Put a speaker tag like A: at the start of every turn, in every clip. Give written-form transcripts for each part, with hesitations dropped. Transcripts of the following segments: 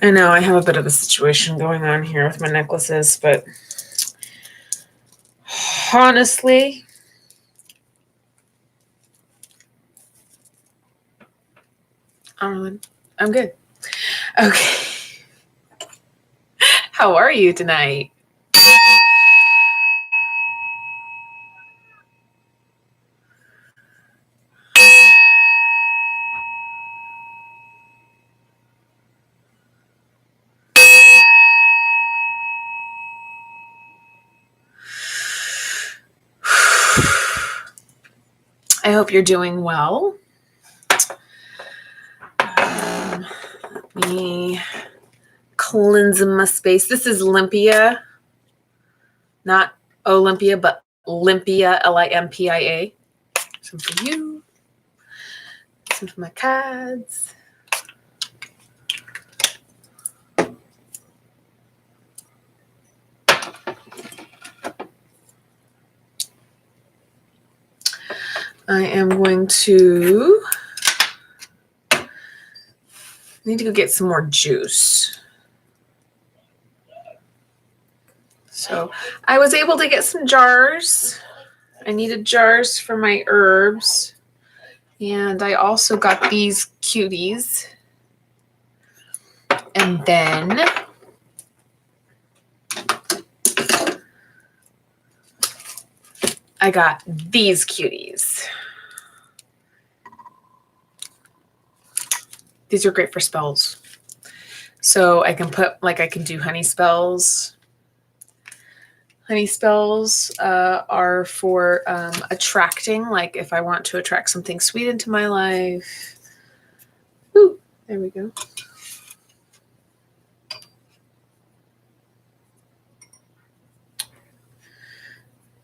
A: I know I have a bit of a situation going on here with my necklaces, but honestly, I'm good. Okay. How are you tonight? I hope you're doing well. Let me cleanse my space. This is Limpia, not Olympia, but Limpia, Limpia. Some for you, some for my cards. I am going to need to go get some more juice. So I was able to get some jars. I needed jars for my herbs. And I also got these cuties. And then I got these cuties. These are great for spells. So I can I can do honey spells. Honey spells are for attracting, like if I want to attract something sweet into my life. Ooh, there we go.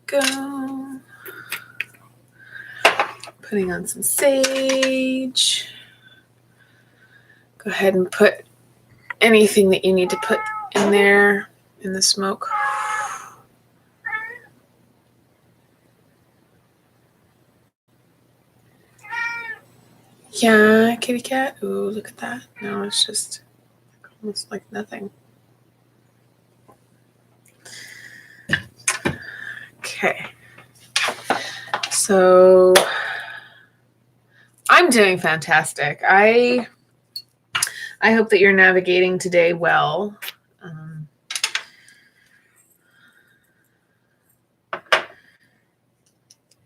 A: Go. Putting on some sage. Go ahead and put anything that you need to put in there in the smoke. Yeah, kitty cat. Ooh, look at that. No, it's just almost like nothing. Okay. So I'm doing fantastic. I hope that you're navigating today well.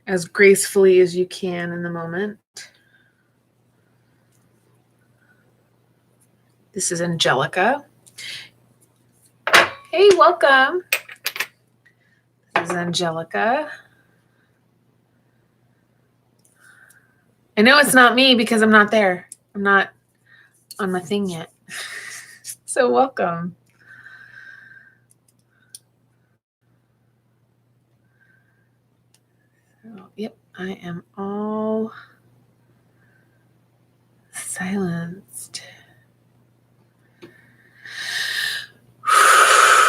A: As gracefully as you can in the moment. This is Angelica. Hey, welcome. This is Angelica. I know it's not me because I'm not there. I'm not on my thing yet. So welcome. So, yep, I am all silenced.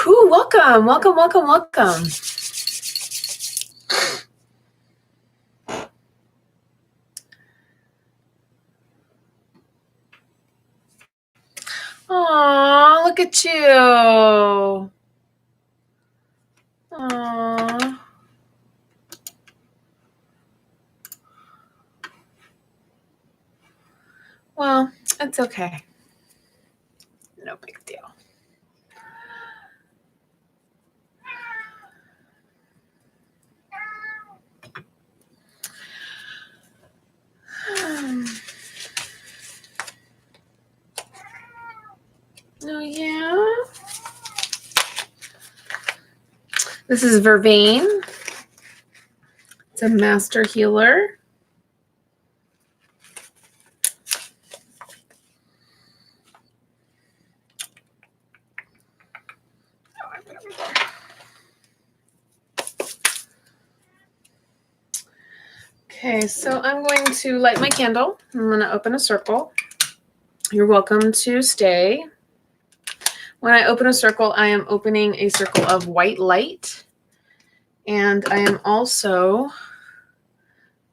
A: Ooh, welcome, welcome, welcome, welcome. Aw, look at you. Aw. Well, it's okay. No big deal. Oh, yeah. This is Vervain. It's a master healer. Okay, so I'm going to light my candle. I'm going to open a circle. You're welcome to stay. When I open a circle, I am opening a circle of white light. And I am also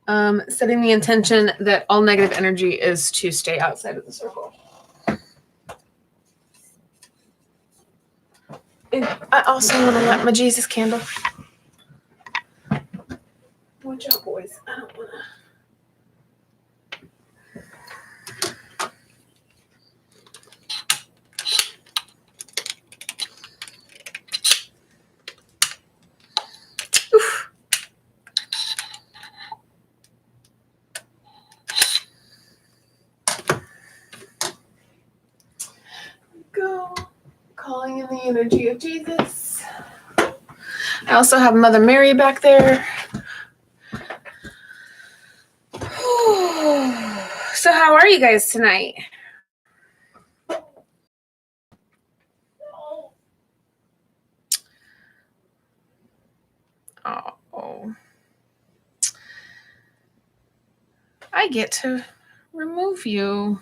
A: setting the intention that all negative energy is to stay outside of the circle. I also want to light my Jesus candle. Watch out, boys. I don't want to. Go. Calling in the energy of Jesus. I also have Mother Mary back there. So how are you guys tonight? Oh. I get to remove you.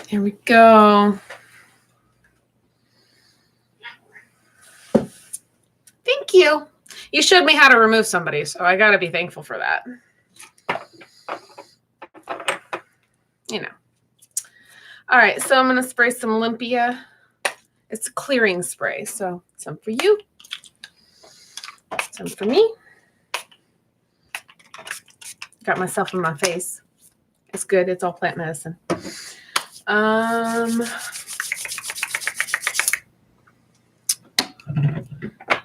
A: Here we go. Thank you. You showed me how to remove somebody, so I got to be thankful for that. You know. All right, so I'm going to spray some Olympia. It's a clearing spray, so some for you, some for me. Got myself in my face. It's good. It's all plant medicine.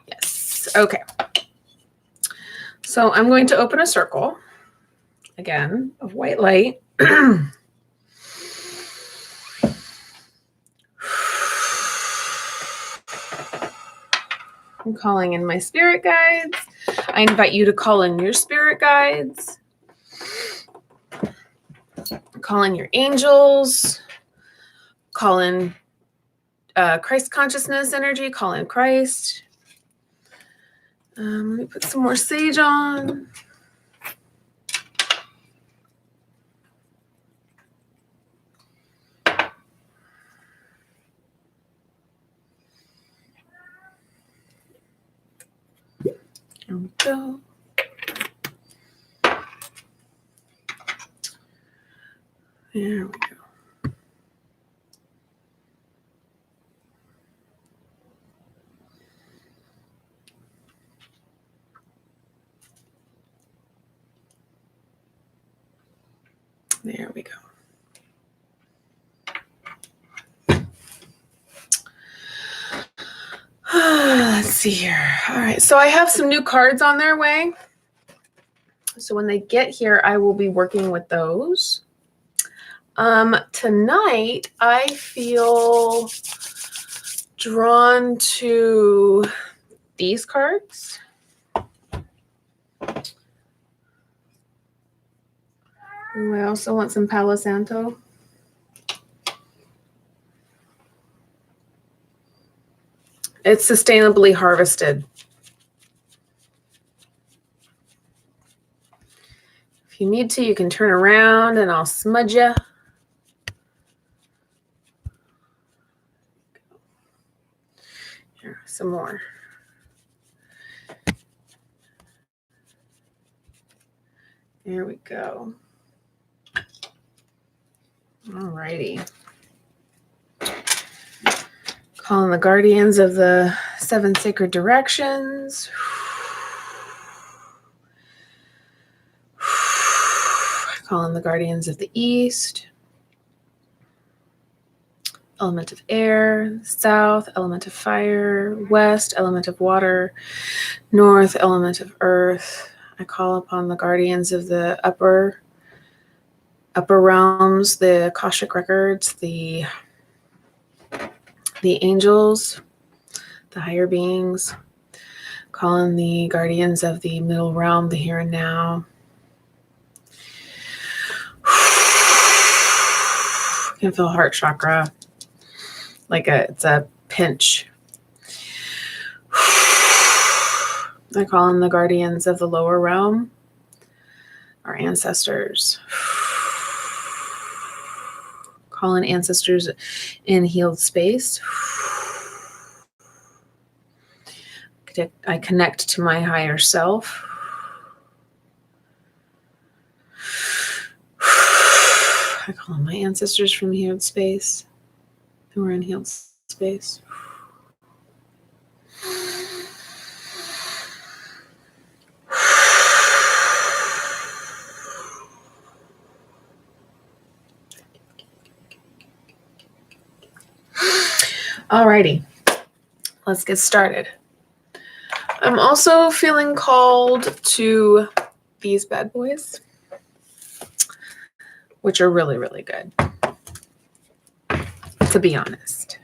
A: Yes. Okay. So I'm going to open a circle again of white light. I'm calling in my spirit guides. I invite you to call in your spirit guides. Call in your angels. Call in Christ consciousness energy. Call in Christ. Let me put some more sage on. There we go. There we go. There we go. Let's see here. All right, so I have some new cards on their way. So when they get here, I will be working with those. Tonight, I feel drawn to these cards. Ooh, I also want some Palo Santo. It's sustainably harvested. If you need to, you can turn around and I'll smudge you. Here, some more. There we go. All righty. Calling the guardians of the 7 sacred directions. Calling the guardians of the east. Element of air, south, element of fire, west, element of water, north, element of earth. I call upon the guardians of the upper realms, the Akashic records, the angels, the higher beings. Calling the guardians of the middle realm, the here and now. You can feel heart chakra. It's a pinch. I call in the guardians of the lower realm, our ancestors. Call in ancestors in healed space. I connect to my higher self. I call them my ancestors from healed space, who are in healed space. Alrighty, let's get started. I'm also feeling called to these bad boys, which are really, really good, to be honest.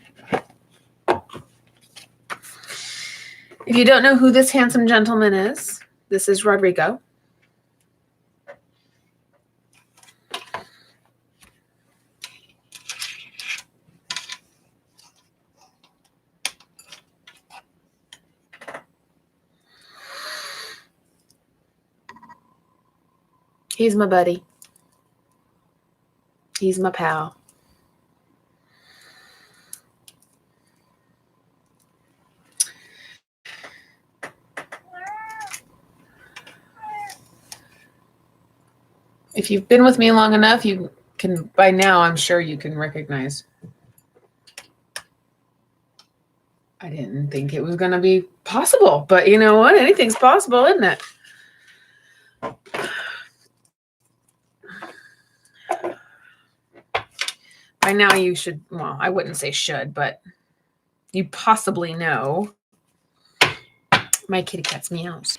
A: If you don't know who this handsome gentleman is, this is Rodrigo. He's my buddy. He's my pal. If you've been with me long enough, you can, by now, I'm sure you can recognize. I didn't think it was going to be possible, but you know what? Anything's possible, isn't it? By now you should, well, I wouldn't say should, but you possibly know my kitty cat's meows.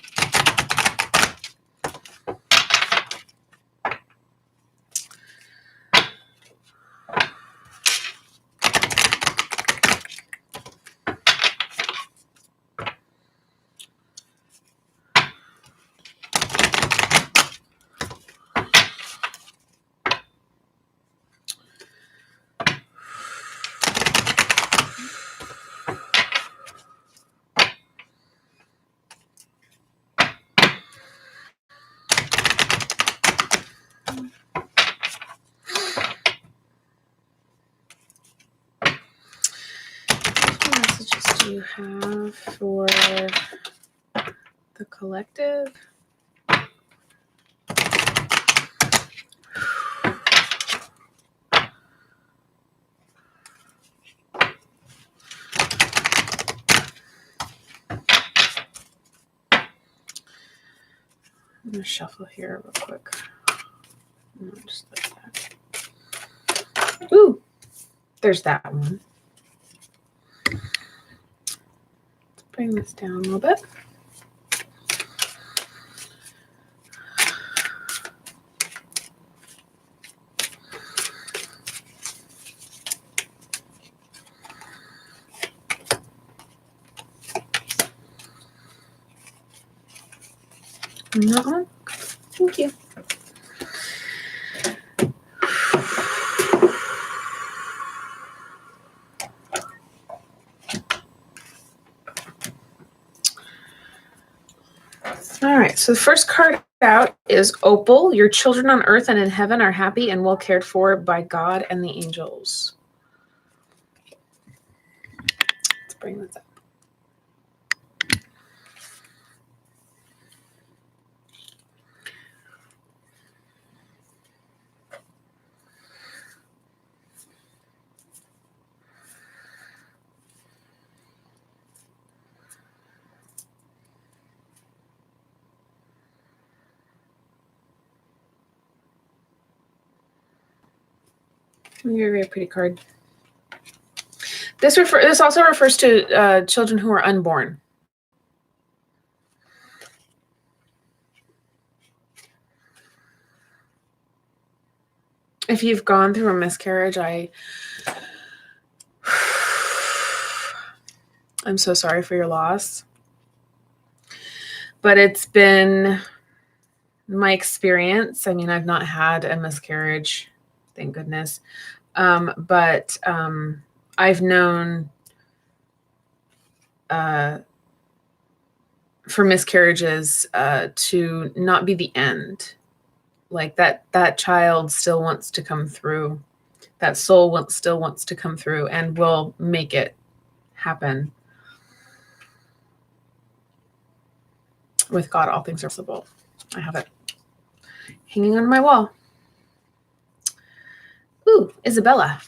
A: What messages do you have for the collective? I'm going to shuffle here real quick. No, just like that. Ooh, there's that one. Let's bring this down a little bit. No, thank you. All right, so the first card out is Opal. Your children on earth and in heaven are happy and well cared for by God and the angels. Let's bring this up. Very, very pretty card. This also refers to children who are unborn. If you've gone through a miscarriage, I'm so sorry for your loss. But it's been my experience. I mean, I've not had a miscarriage, thank goodness. But I've known for miscarriages to not be the end. Like that child still wants to come through. That soul still wants to come through and will make it happen. With God, all things are possible. I have it hanging on my wall. Ooh, Isabella.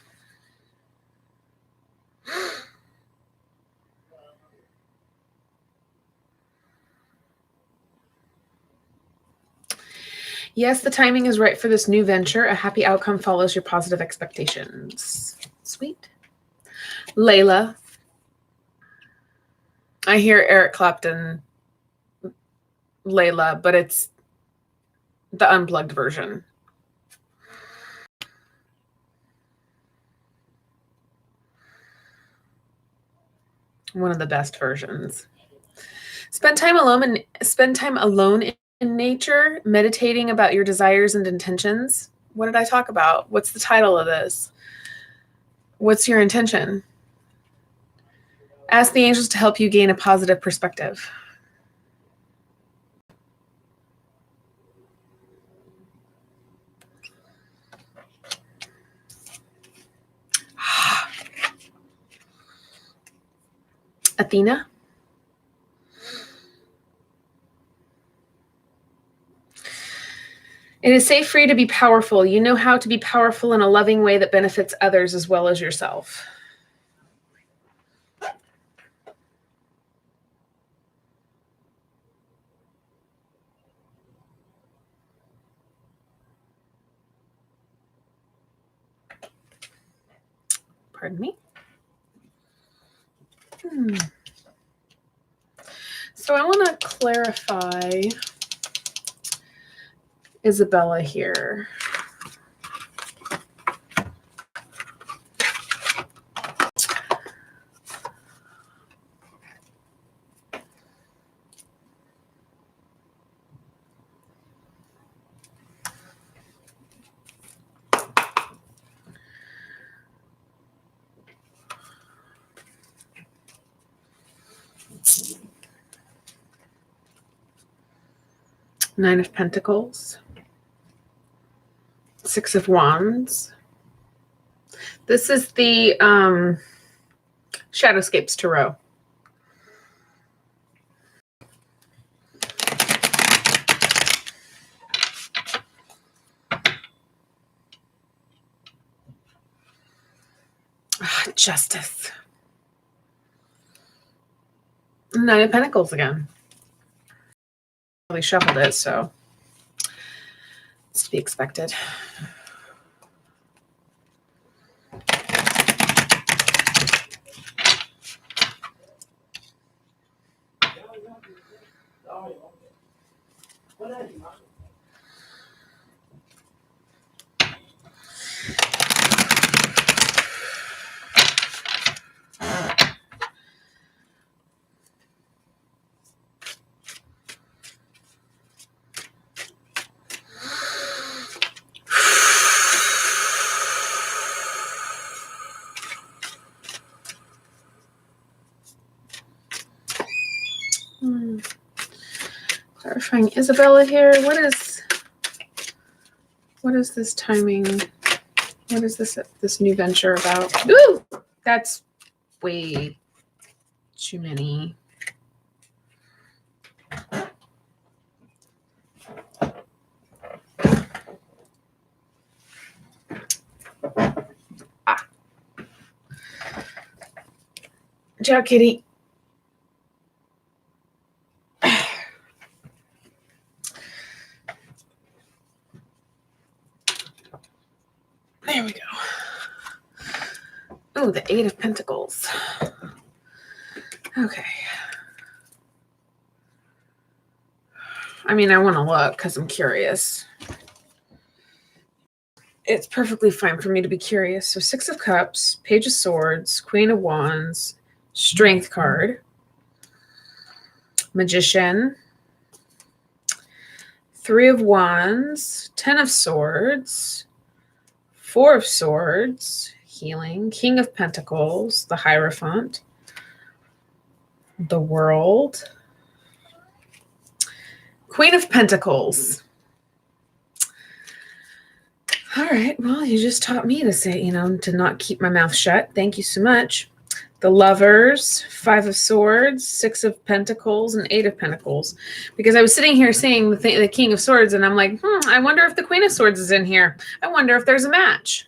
A: Yes, the timing is right for this new venture. A happy outcome follows your positive expectations. Sweet. Layla. I hear Eric Clapton, Layla, but it's the unplugged version. One of the best versions. Spend time alone in nature, meditating about your desires and intentions. What did I talk about? What's the title of this? What's your intention? Ask the angels to help you gain a positive perspective. Athena. It is safe for you to be powerful. You know how to be powerful in a loving way that benefits others as well as yourself. Pardon me. So I want to clarify Isabella here. Nine of Pentacles. Six of Wands. This is the Shadowscapes Tarot. Justice. Nine of Pentacles again. Really shuffled it, so it's to be expected. Clarifying Isabella here. What is this timing? What is this new venture about? Ooh, that's way too many. Ciao, kitty. There we go. Oh, the Eight of Pentacles. Okay. I mean, I want to look because I'm curious. It's perfectly fine for me to be curious. So Six of Cups, Page of Swords, Queen of Wands, Strength card, Magician, Three of Wands, Ten of Swords, Four of Swords, Healing, King of Pentacles, the Hierophant, the World, Queen of Pentacles. All right, well, you just taught me to say, to not keep my mouth shut. Thank you so much. The Lovers, Five of Swords, Six of Pentacles, and Eight of Pentacles. Because I was sitting here seeing the King of Swords, and I'm like, I wonder if the Queen of Swords is in here. I wonder if there's a match.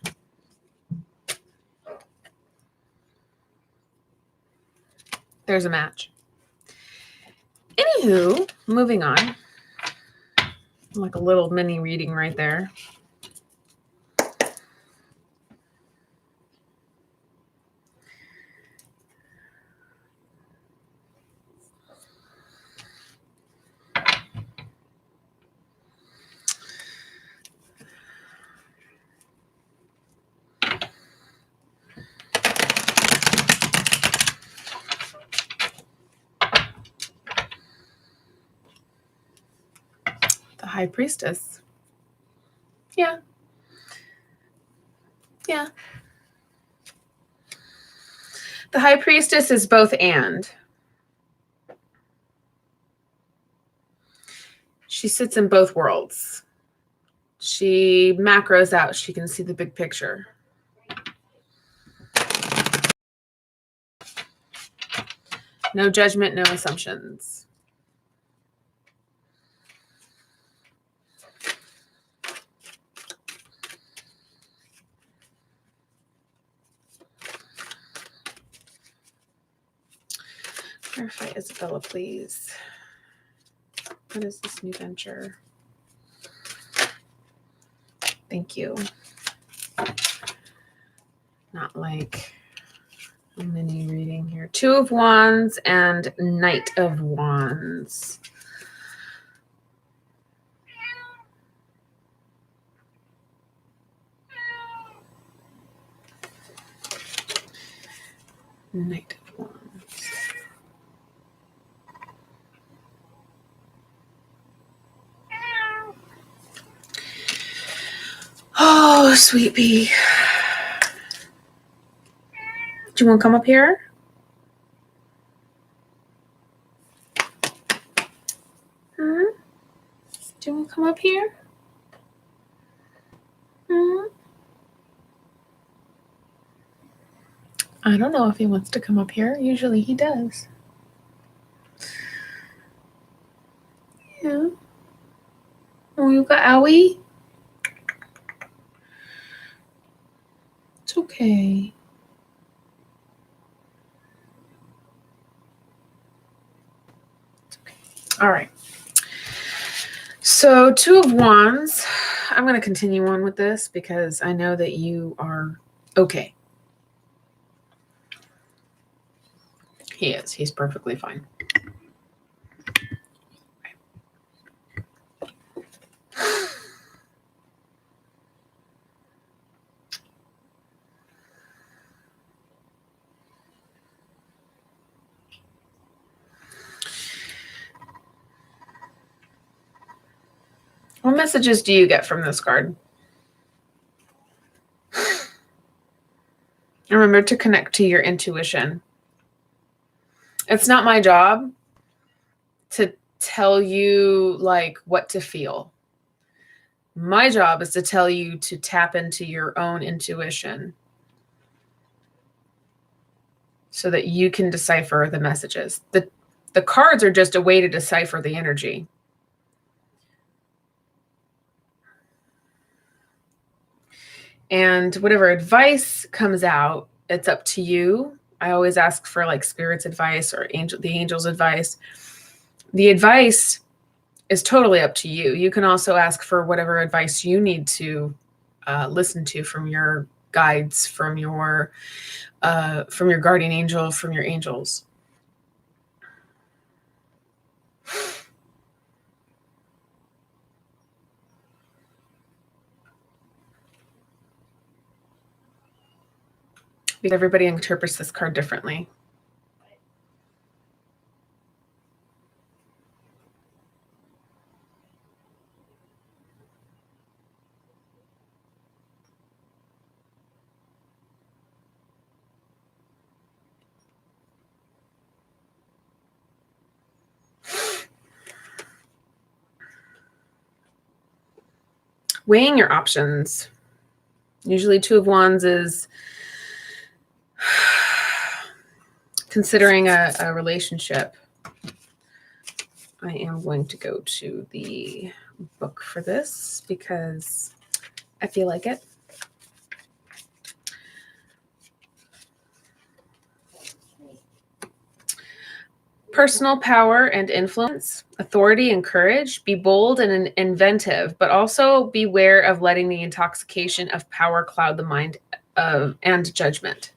A: There's a match. Anywho, moving on. Like a little mini reading right there. The High Priestess. Yeah. Yeah. The High Priestess is both and. She sits in both worlds. She macros out. She can see the big picture. No judgment, no assumptions. Clarify Isabella, please. What is this new venture? Thank you. Not like a mini reading here. Two of Wands and Knight of Wands. Knight of Wands. Oh, sweet pea. Do you want to come up here? Hmm? Do you want to come up here? Hmm? I don't know if he wants to come up here. Usually he does. Yeah. Oh, you got owie? It's okay. All right. So Two of Wands. I'm going to continue on with this because I know that you are okay. He is. He's perfectly fine. What messages do you get from this card? Remember to connect to your intuition. It's not my job to tell you like what to feel. My job is to tell you to tap into your own intuition so that you can decipher the messages. The cards are just a way to decipher the energy. And whatever advice comes out, it's up to you. I always ask for like spirit's advice or the angel's advice. The advice is totally up to you. You can also ask for whatever advice you need to listen to from your guides, from your guardian angel, from your angels. Because everybody interprets this card differently. Weighing your options. Usually Two of Wands is considering a relationship. I am going to go to the book for this because I feel like it. personal power and influence, authority and courage. Be bold and inventive, but also beware of letting the intoxication of power cloud the mind and judgment.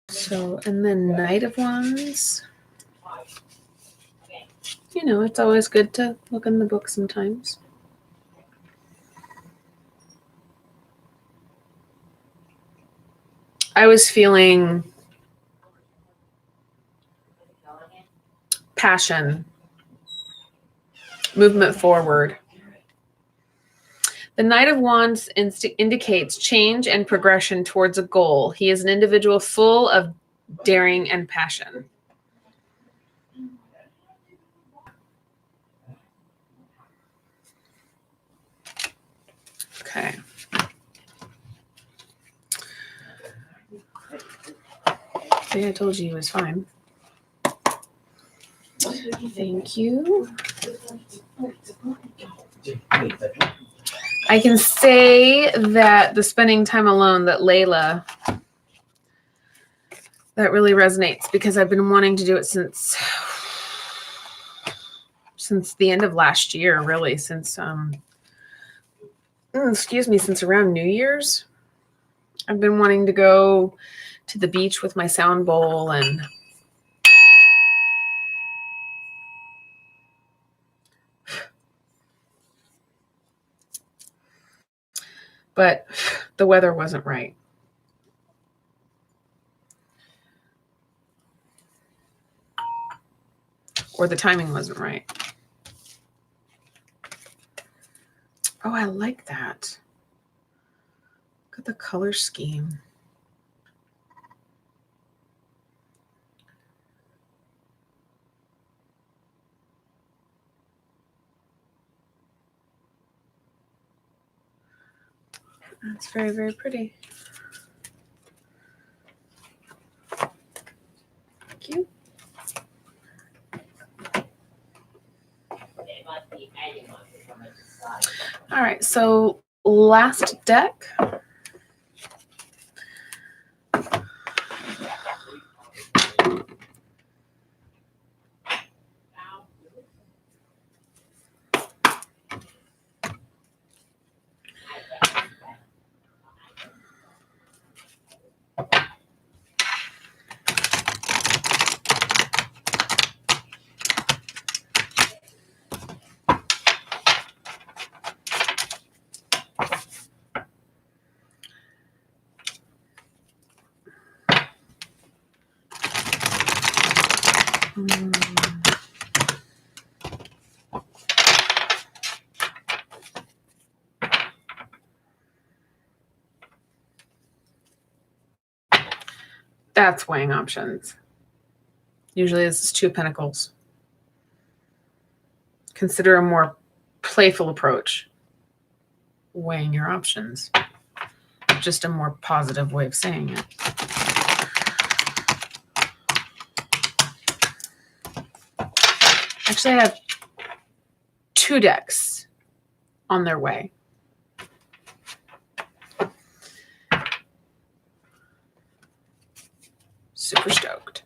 A: So, and then Knight of Wands. You know, it's always good to look in the book sometimes. I was feeling passion, movement forward. The Knight of Wands indicates change and progression towards a goal. He is an individual full of daring and passion. Okay. See, I told you he was fine. Thank you. I can say that the spending time alone, that Layla, that really resonates because I've been wanting to do it since the end of last year, really, since since around New Year's. I've been wanting to go to the beach with my sound bowl and but the weather wasn't right. Or the timing wasn't right. Oh, I like that. Look at the color scheme. That's very, very pretty. Thank you. All right, so last deck. That's weighing options. Usually this is 2 of Pentacles. Consider a more playful approach. Weighing your options. Just a more positive way of saying it. Actually, I have 2 decks on their way. Super stoked.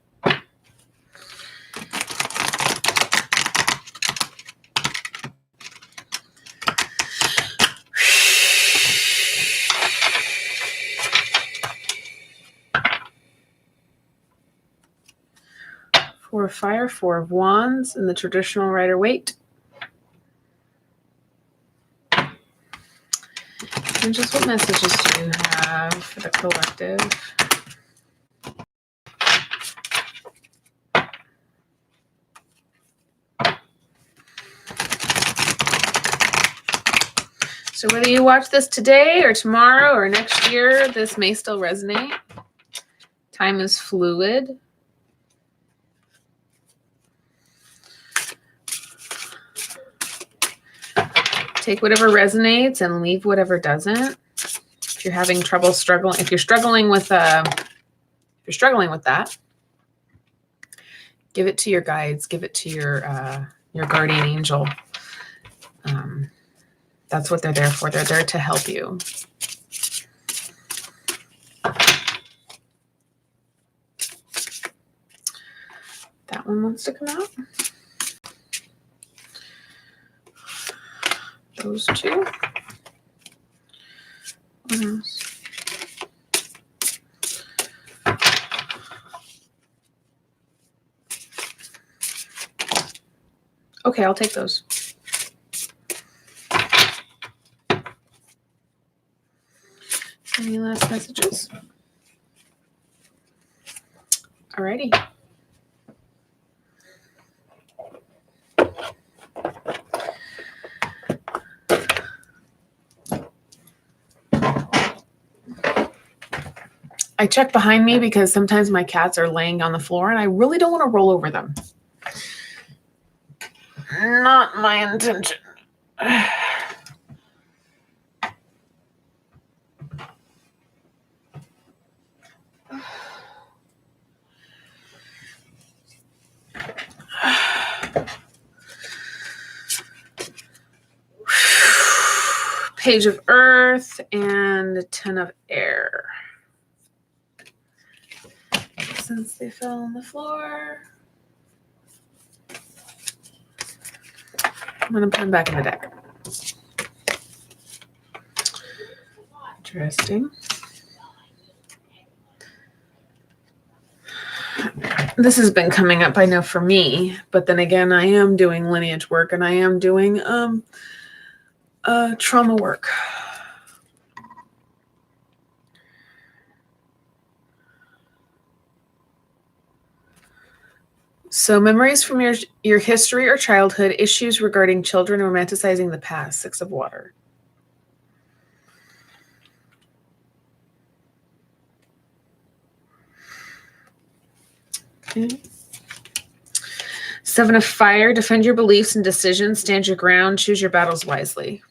A: Four of Fire, 4 of Wands, and the traditional Rider-Waite. And just what messages do you have for the collective? So whether you watch this today or tomorrow or next year, this may still resonate. Time is fluid. Take whatever resonates and leave whatever doesn't. If you're having trouble if you're struggling with that, give it to your guides, give it to your guardian angel. That's what they're there for. They're there to help you. That one wants to come out. Those two. What else? Okay, I'll take those. Any last messages? Alrighty. I check behind me because sometimes my cats are laying on the floor and I really don't want to roll over them. Not my intention. Page of Earth and 10 of Air. Since they fell on the floor, I'm going to put them back in the deck. Interesting. This has been coming up, I know, for me, but then again, I am doing lineage work and I am doing trauma work. So memories from your history or childhood, issues regarding children, romanticizing the past, 6 of Water. Okay. 7 of Fire, defend your beliefs and decisions, stand your ground, choose your battles wisely.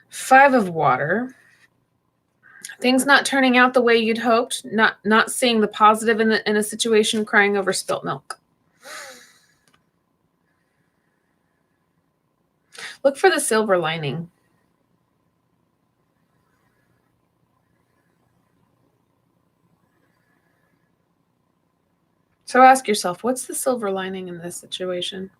A: Five of Water. Things not turning out the way you'd hoped, not seeing the positive in a situation, crying over spilt milk. Look for the silver lining. So ask yourself, what's the silver lining in this situation?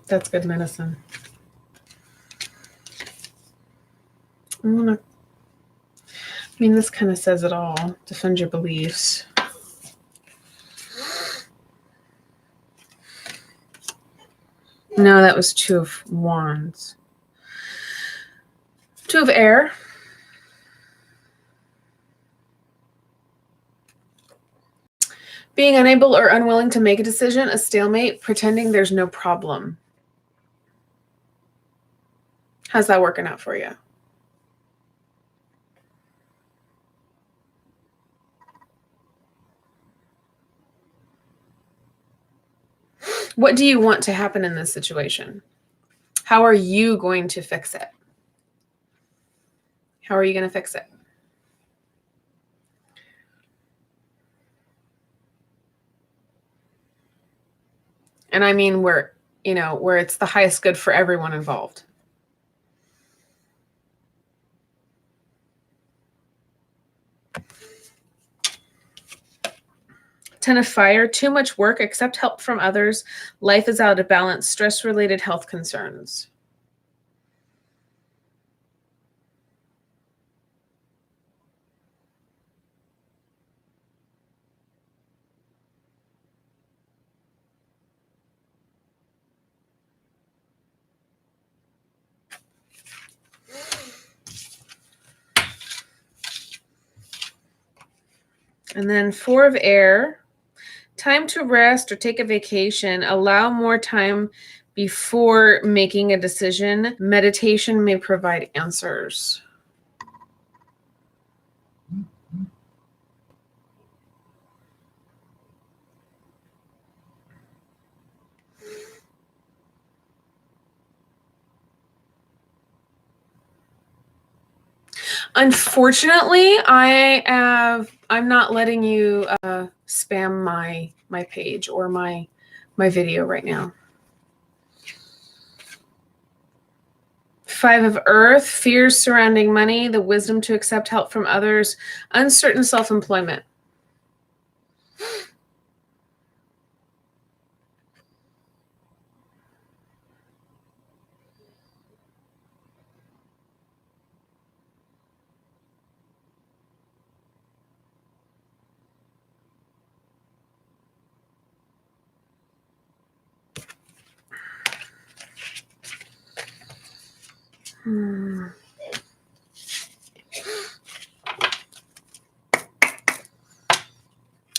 A: That's good medicine. This kind of says it all. Defend your beliefs. No, that was 2 of Wands. 2 of Air. Being unable or unwilling to make a decision, a stalemate, pretending there's no problem. How's that working out for you? What do you want to happen in this situation? How are you going to fix it? How are you going to fix it? And I mean where it's the highest good for everyone involved. Ten of Fire, too much work, accept help from others. Life is out of balance, stress-related health concerns. And then 4 of Air, time to rest or take a vacation. Allow more time before making a decision. Meditation may provide answers. Unfortunately, I'm not letting you spam my page or my video right now. 5 of Earth, fears surrounding money, the wisdom to accept help from others, uncertain self-employment.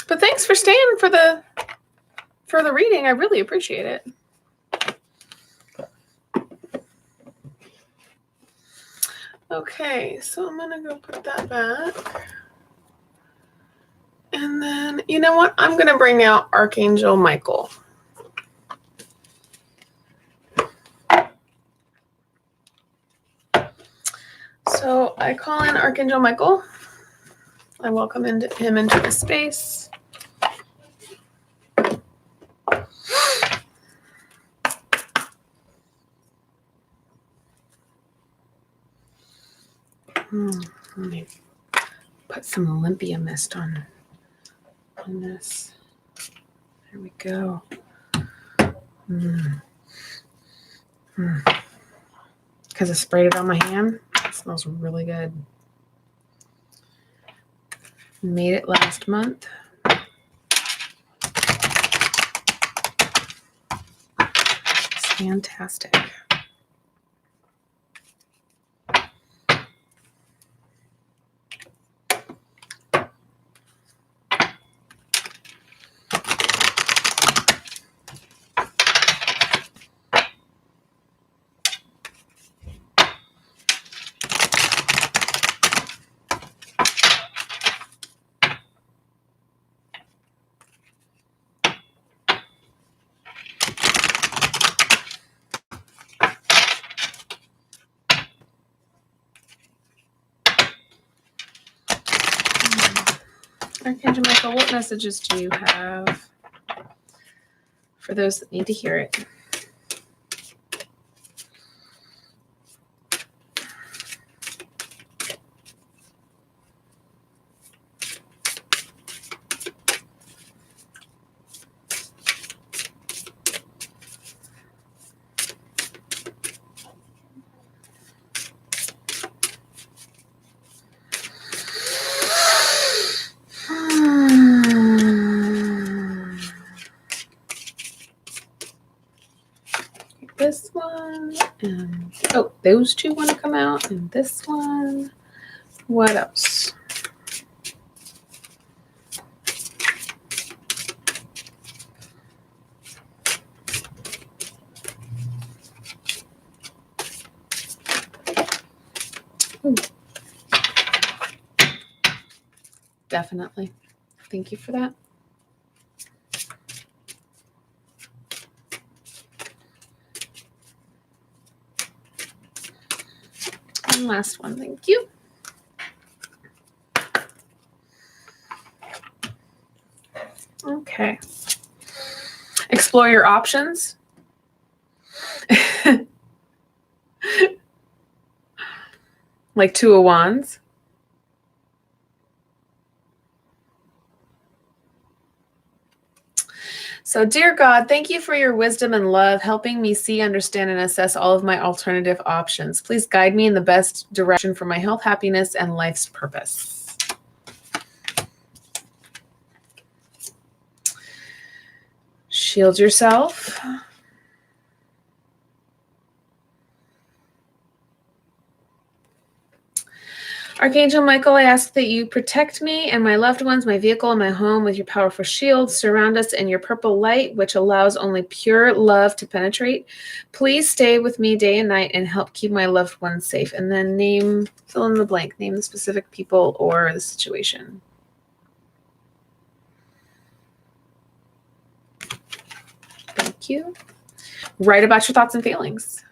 A: But thanks for staying for the reading. I really appreciate it. Okay, so I'm gonna go put that back. And then, you know what? I'm gonna bring out Archangel Michael. So I call in Archangel Michael. I welcome him into the space. Let me put some Olympia mist on this. There we go. Because I sprayed it on my hand. It smells really good. Made it last month. It's fantastic. Archangel Michael, what messages do you have for those that need to hear it? This one, and oh, those two want to come out, and this one. What else? Ooh. Definitely. Thank you for that. And last one, thank you. Okay. Explore your options. Like 2 of Wands. So, dear God, thank you for your wisdom and love, helping me see, understand, and assess all of my alternative options. Please guide me in the best direction for my health, happiness, and life's purpose. Shield yourself. Archangel Michael, I ask that you protect me and my loved ones, my vehicle, and my home with your powerful shield. Surround us in your purple light, which allows only pure love to penetrate. Please stay with me day and night and help keep my loved ones safe. And then fill in the blank, name the specific people or the situation. Thank you. Write about your thoughts and feelings.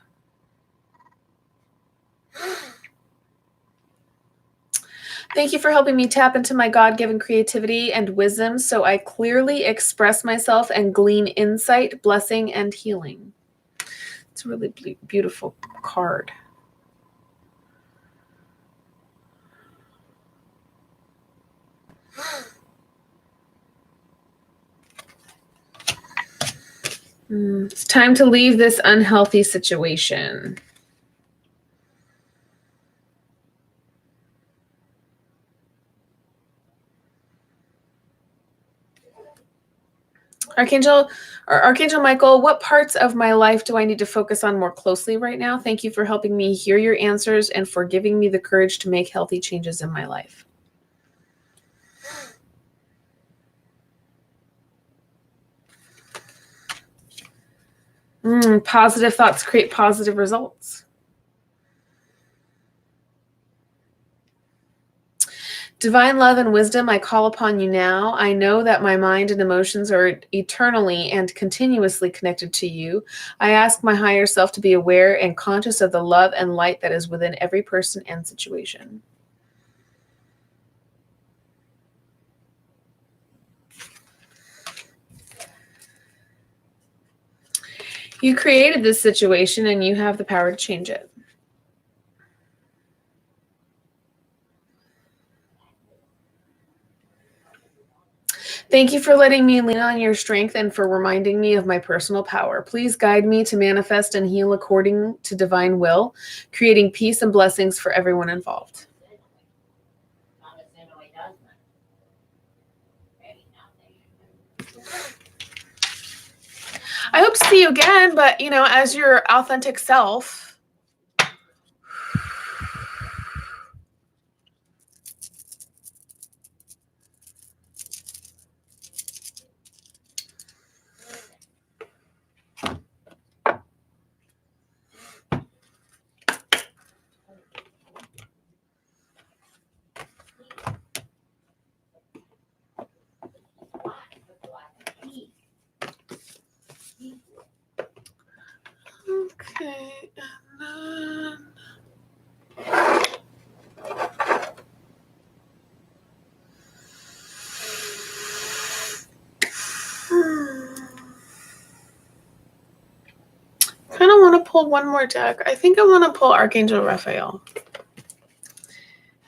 A: Thank you for helping me tap into my God-given creativity and wisdom so I clearly express myself and glean insight, blessing, and healing. It's a really beautiful card. It's time to leave this unhealthy situation. Archangel Michael, what parts of my life do I need to focus on more closely right now? Thank you for helping me hear your answers and for giving me the courage to make healthy changes in my life. Positive thoughts create positive results. Divine love and wisdom, I call upon you now. I know that my mind and emotions are eternally and continuously connected to you. I ask my higher self to be aware and conscious of the love and light that is within every person and situation. You created this situation and you have the power to change it. Thank you for letting me lean on your strength and for reminding me of my personal power. Please guide me to manifest and heal according to divine will, creating peace and blessings for everyone involved. I hope to see you again, but as your authentic self. Okay, and then kind of want to pull one more deck. I think I want to pull Archangel Raphael.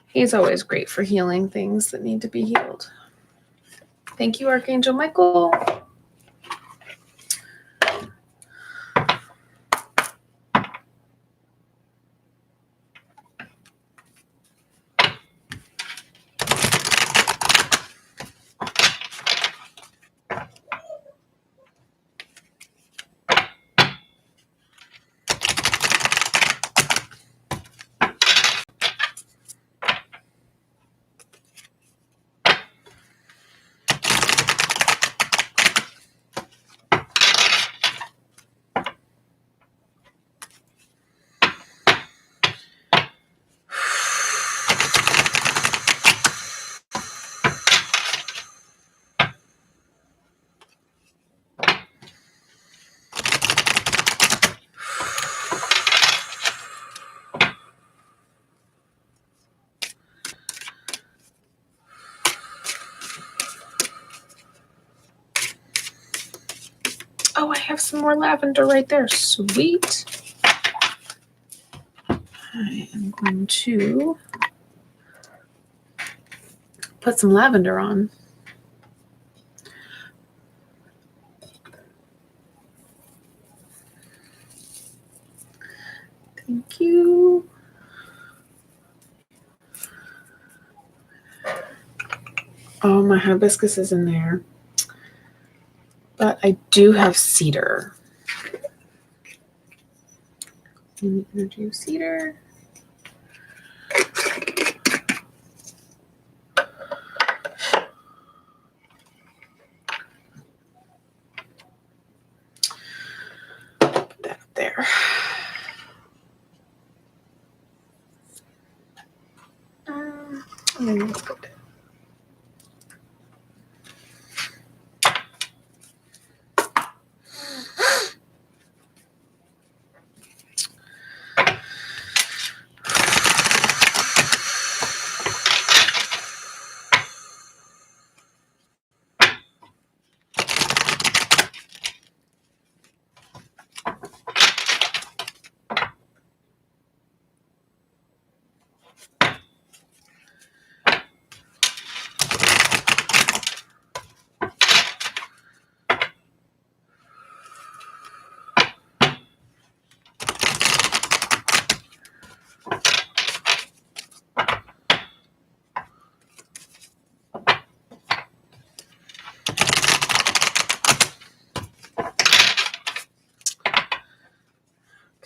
A: He's always great for healing things that need to be healed. Thank you, Archangel Michael. Oh, I have some more lavender right there. Sweet. I am going to put some lavender on. Thank you. Oh, my hibiscus is in there. But I do have cedar. Let me introduce cedar. Put that up there. And then let's go down.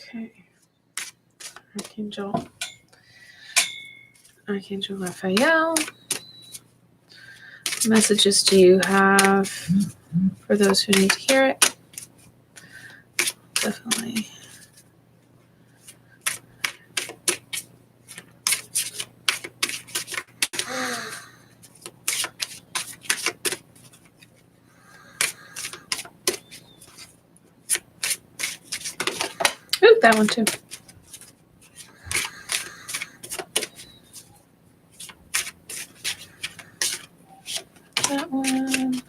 A: Okay. Archangel Raphael. What messages do you have for those who need to hear it? Definitely. Ooh, that one too. That one.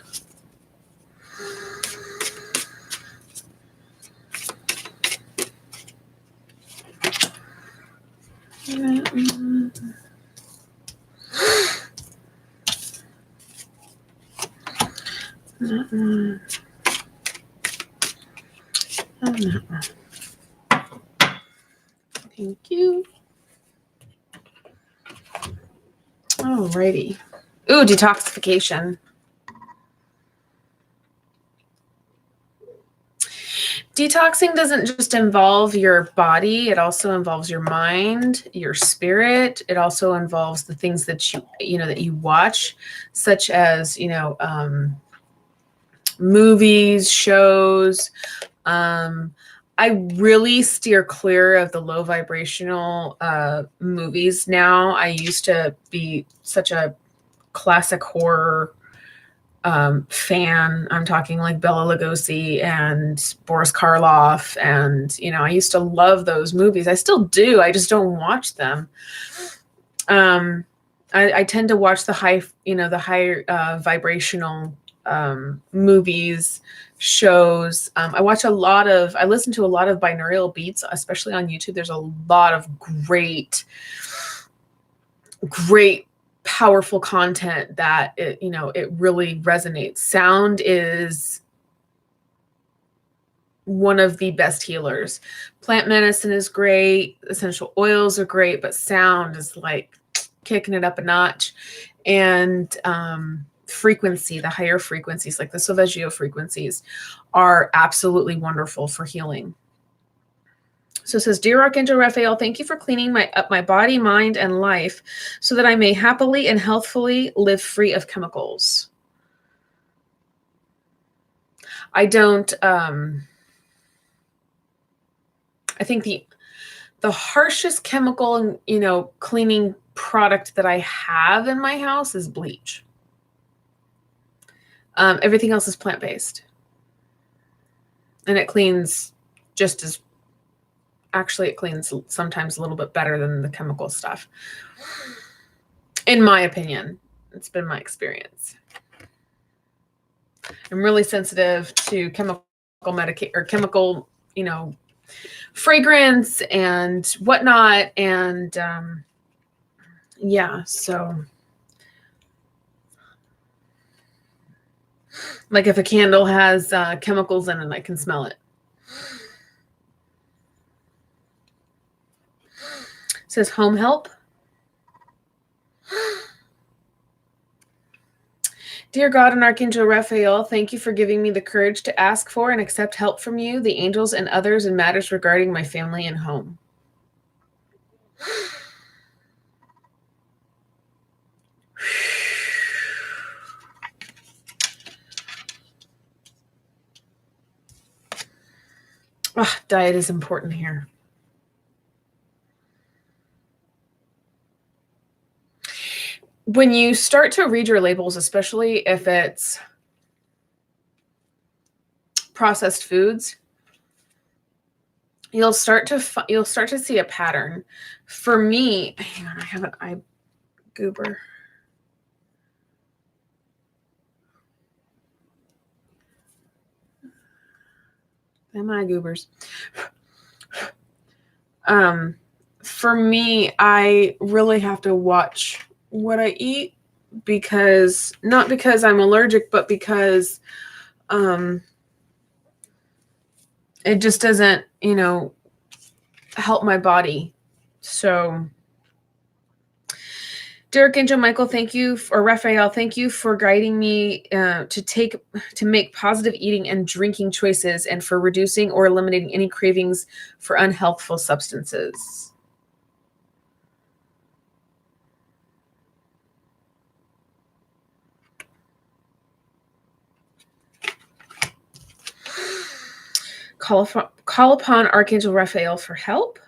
A: That one. That one. And that one. Thank you. Alrighty. Ooh, detoxification. Detoxing doesn't just involve your body, it also involves your mind, your spirit. It also involves the things that that you watch, such as, movies, shows. I really steer clear of the low vibrational movies now. I used to be such a classic horror fan. I'm talking like Bela Lugosi and Boris Karloff. And, I used to love those movies. I still do. I just don't watch them. I tend to watch the higher vibrational movies, shows. I listen to a lot of binaural beats, especially on YouTube. There's a lot of great powerful content that it really resonates. Sound is one of the best healers. Plant medicine is great. Essential oils are great, but sound is like kicking it up a notch. And frequency, the higher frequencies, like the Solfeggio frequencies, are absolutely wonderful for healing. So it says, Dear Archangel Raphael, thank you for cleaning up my body, mind, and life so that I may happily and healthfully live free of chemicals. I don't, I think the harshest chemical, cleaning product that I have in my house is bleach. Everything else is plant-based. And it cleans actually it cleans sometimes a little bit better than the chemical stuff. In my opinion, it's been my experience. I'm really sensitive to chemical fragrance and whatnot. And so like if a candle has chemicals in it, I can smell it. It says home help. Dear God and Archangel Raphael, thank you for giving me the courage to ask for and accept help from you, the angels, and others in matters regarding my family and home. Diet is important here. When you start to read your labels, especially if it's processed foods, you'll start to see a pattern. For me, hang on, I have an eye goober. Them eye goobers. For me, I really have to watch what I eat, not because I'm allergic, but because it just doesn't, help my body. So Dear Archangel Michael, thank you, or Raphael, thank you for guiding me to make positive eating and drinking choices, and for reducing or eliminating any cravings for unhealthful substances. Call upon Archangel Raphael for help.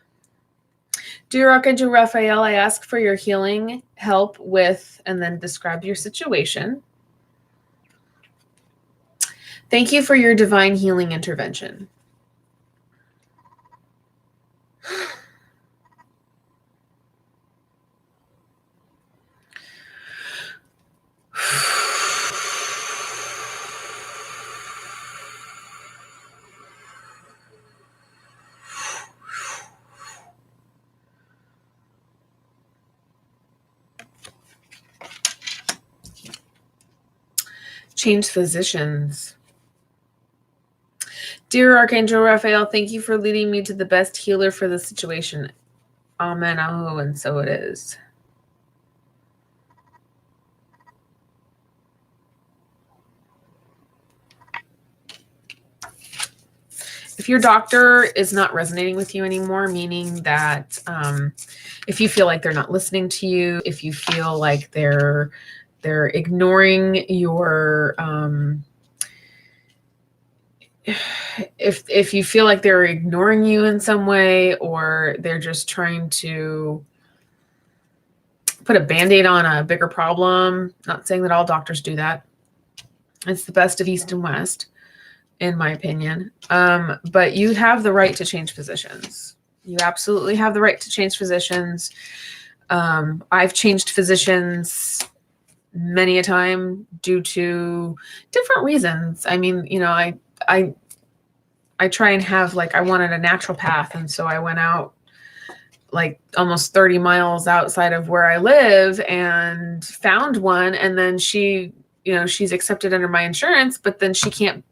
A: Dear Archangel Raphael, I ask for your healing help with, and then describe your situation. Thank you for your divine healing intervention. Change physicians. Dear Archangel Raphael, thank you for leading me to the best healer for the situation. Amen. Oh, and so it is. If your doctor is not resonating with you anymore, meaning that if you feel like they're not listening to you, if you feel like they're ignoring your if you feel like they're ignoring you in some way, or they're just trying to put a Band-Aid on a bigger problem, not saying that all doctors do that. It's the best of East and West, in my opinion. But you have the right to change physicians. You absolutely have the right to change physicians. I've changed physicians many a time due to different reasons. I mean, you know, I try and have, like, I wanted a naturopath, and so I went out like almost 30 miles outside of where I live and found one. And then she, you know, she's accepted under my insurance, but then she can't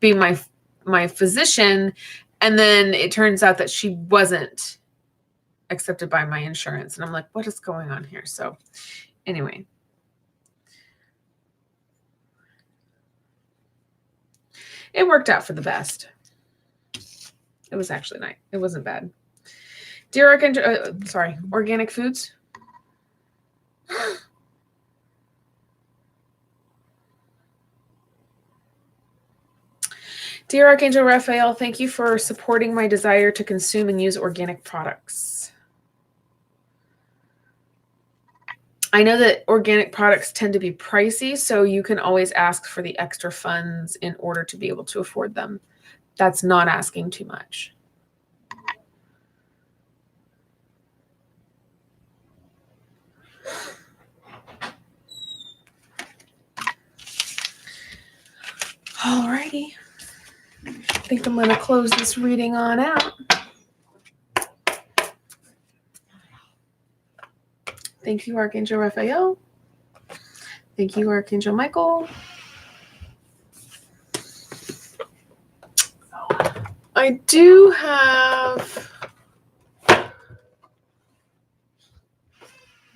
A: be my physician. And then it turns out that she wasn't accepted by my insurance. And I'm like, what is going on here? So anyway, it worked out for the best. It was actually nice. It wasn't bad. Dear Archangel, organic foods. Dear Archangel Raphael, thank you for supporting my desire to consume and use organic products. I know that organic products tend to be pricey, so you can always ask for the extra funds in order to be able to afford them. That's not asking too much. Alrighty. I think I'm going to close this reading on out. Thank you, Archangel Raphael. Thank you, Archangel Michael. I do have...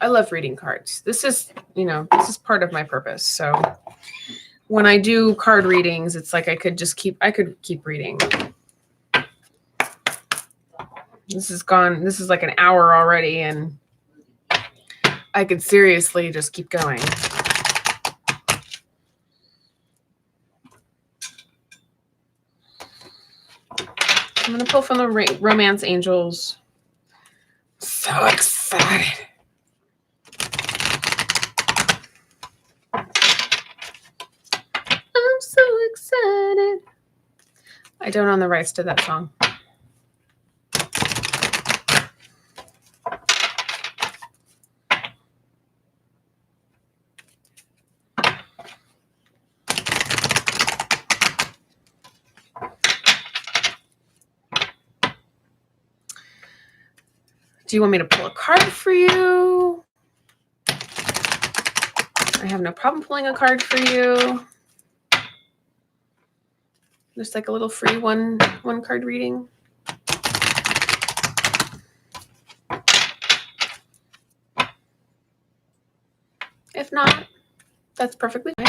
A: I love reading cards. This is, you know, this is part of my purpose. So when I do card readings, it's like I could keep reading. This is like an hour already, and I could seriously just keep going. I'm going to pull from the Romance Angels. So excited. I'm so excited. I don't own the rights to that song. Do you want me to pull a card for you? I have no problem pulling a card for you. Just like a little free one card reading. not, that's perfectly fine.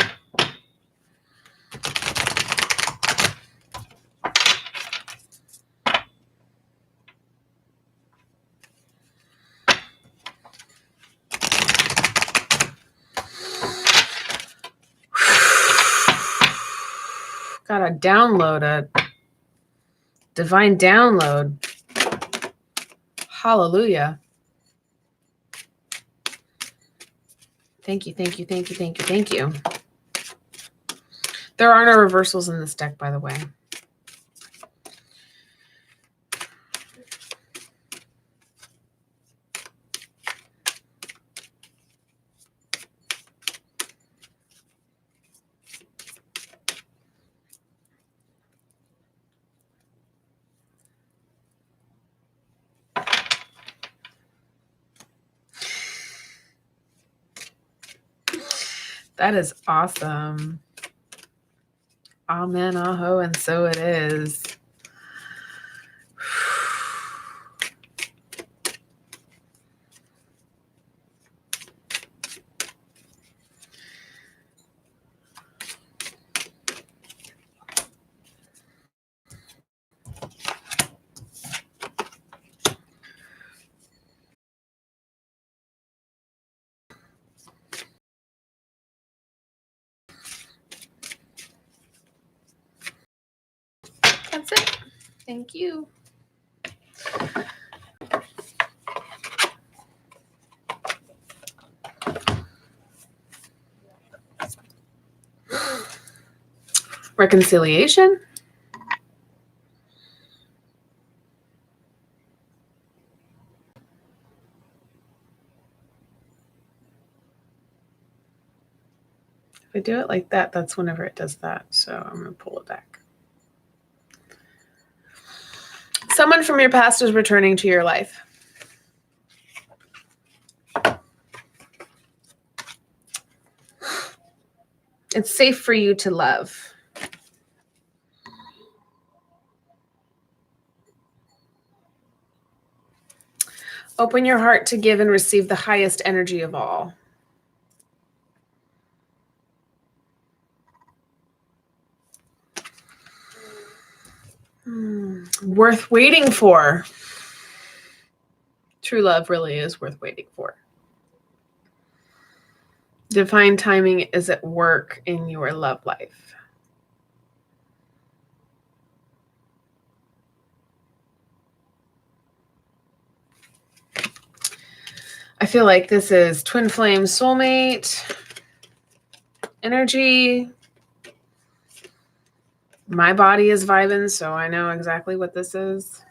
A: Got a download, a divine download. Hallelujah. Thank you, thank you, thank you, thank you, thank you. There are no reversals in this deck, by the way. That is awesome. Amen, aho, and so it is. That's it. Thank you. Reconciliation. If I do it like that, that's whenever it does that. So I'm going to pull it back. Someone from your past is returning to your life. It's safe for you to love. Open your heart to give and receive the highest energy of all. Worth waiting for. True love really is worth waiting for. Divine timing is at work in your love life. I feel like this is twin flame soulmate energy. My body is vibing, so I know exactly what this is.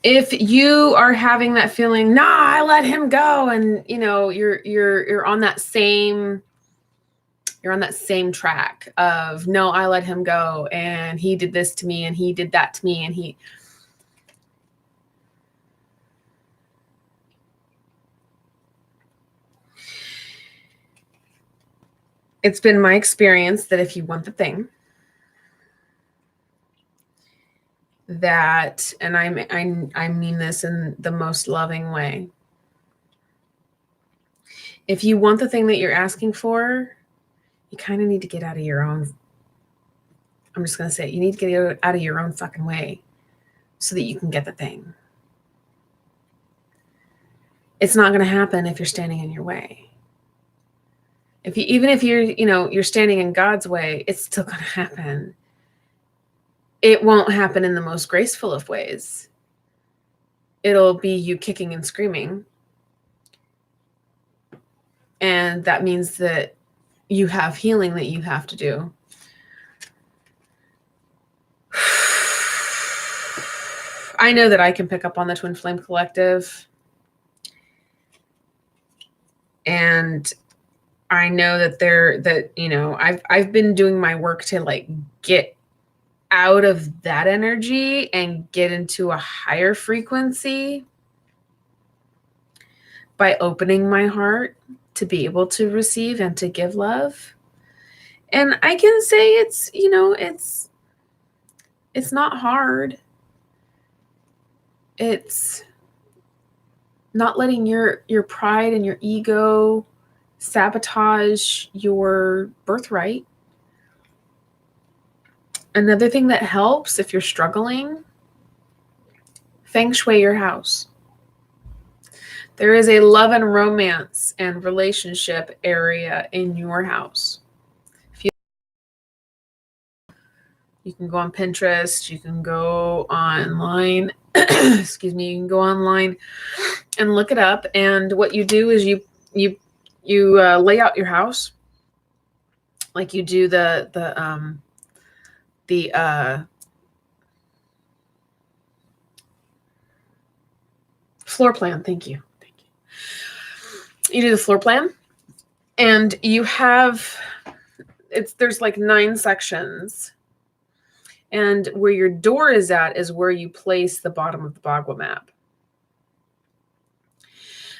A: If you are having that feeling, nah, I let him go, and you know you're on that same track of no, I let him go, and he did this to me, and he did that to me, and he. It's been my experience that if you want the thing, that, and I mean this in the most loving way. If you want the thing that you're asking for, you kind of need to get out of your own. I'm just going to say it. You need to get out of your own fucking way so that you can get the thing. It's not going to happen if you're standing in your way. Even if you're standing in God's way, it's still going to happen. It won't happen in the most graceful of ways. It'll be you kicking and screaming. And that means that you have healing that you have to do. I know that I can pick up on the Twin Flame Collective. And I know that I've been doing my work to like get out of that energy and get into a higher frequency by opening my heart to be able to receive and to give love. And I can say it's, you know, it's not hard. It's not letting your pride and your ego sabotage your birthright. Another thing that helps if you're struggling, feng shui your house. There is a love and romance and relationship area in your house. You can go on Pinterest, you can go online, excuse me, you can go online and look it up. And what you do is you lay out your house like you do the floor plan. Thank you. You do the floor plan, and you have there's like 9 sections. And where your door is at is where you place the bottom of the Bagua map.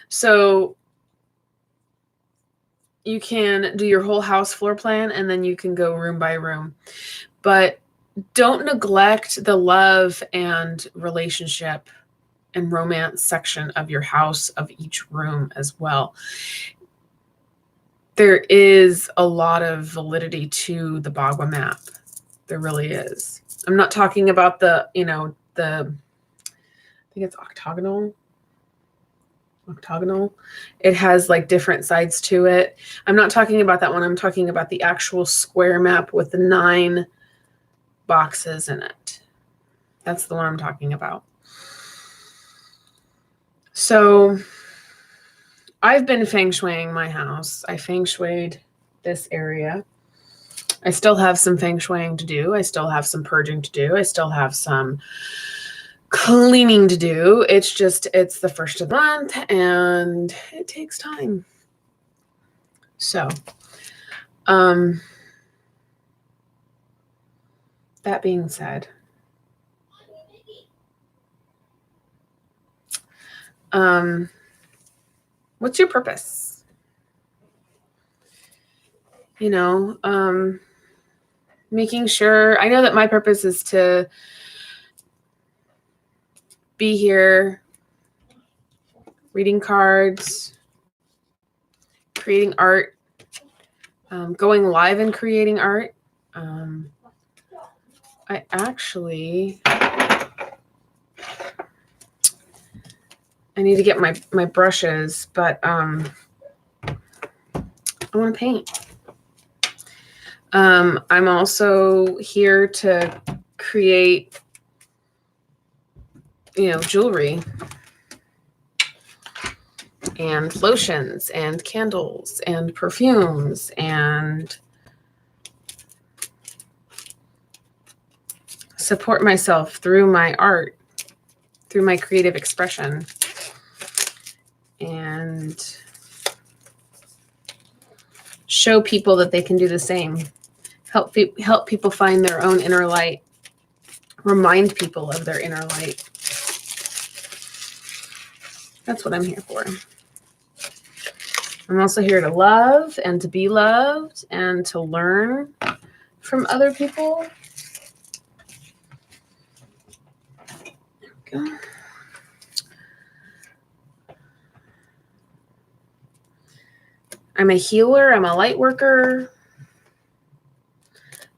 A: So you can do your whole house floor plan, and then you can go room by room. But don't neglect the love and relationship and romance section of your house, of each room as well. There is a lot of validity to the Bagua map. There really is. I'm not talking about the, I think it's octagonal. It has like different sides to it. I'm not talking about that one. I'm talking about the actual square map with the 9 boxes in it. That's the one I'm talking about. So I've been feng shuiing my house. I feng shuied this area. I still have some feng shuiing to do. I still have some purging to do. I still have some cleaning to do. It's the first of the month and it takes time. So, that being said, what's your purpose? Making sure, I know that my purpose is to be here, reading cards, creating art, going live and creating art. I need to get my brushes, but I want to paint. I'm also here to create, jewelry and lotions and candles and perfumes and support myself through my art, through my creative expression, and show people that they can do the same. Help people find their own inner light. Remind people of their inner light. That's what I'm here for. I'm also here to love and to be loved and to learn from other people. There we go. I'm a healer. I'm a light worker.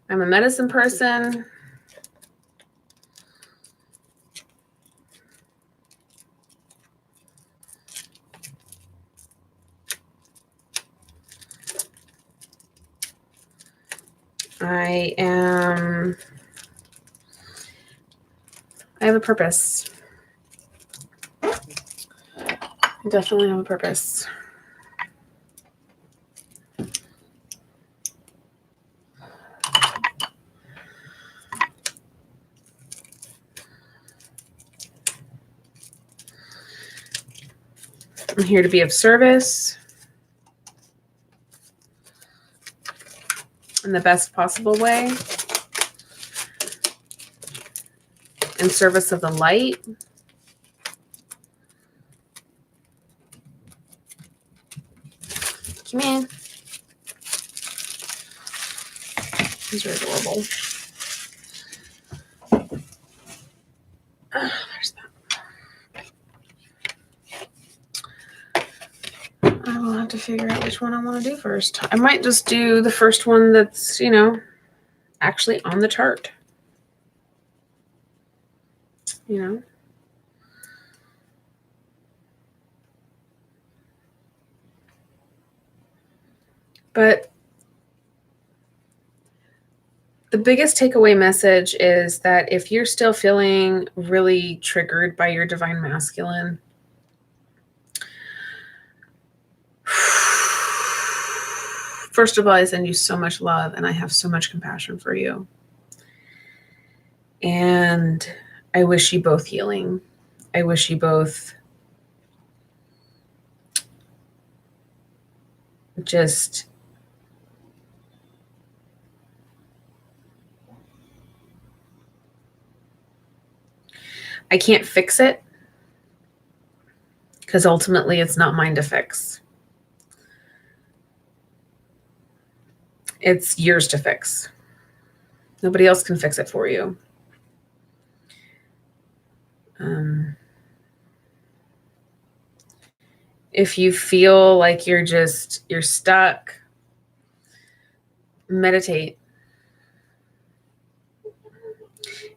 A: I'm a medicine person. I have a purpose. I definitely have a purpose. I'm here to be of service in the best possible way. in service of the light. Come in. These are adorable. There's that. I will have to figure out which one I want to do first. I might just do the first one that's, you know, actually on the chart. You know? But the biggest takeaway message is that if you're still feeling really triggered by your divine masculine, first of all, I send you so much love and I have so much compassion for you. And I wish you both healing. I wish you both just I can't fix it because ultimately it's not mine to fix. It's yours to fix. Nobody else can fix it for you. If you feel like you're stuck, meditate.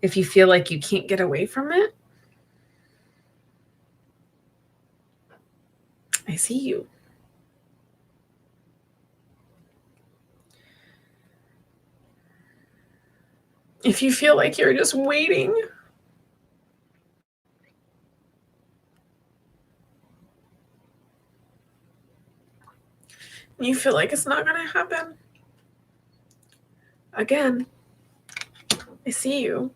A: If you feel like you can't get away from it, I see you. If you feel like you're just waiting, you feel like it's not going to happen, again, I see you.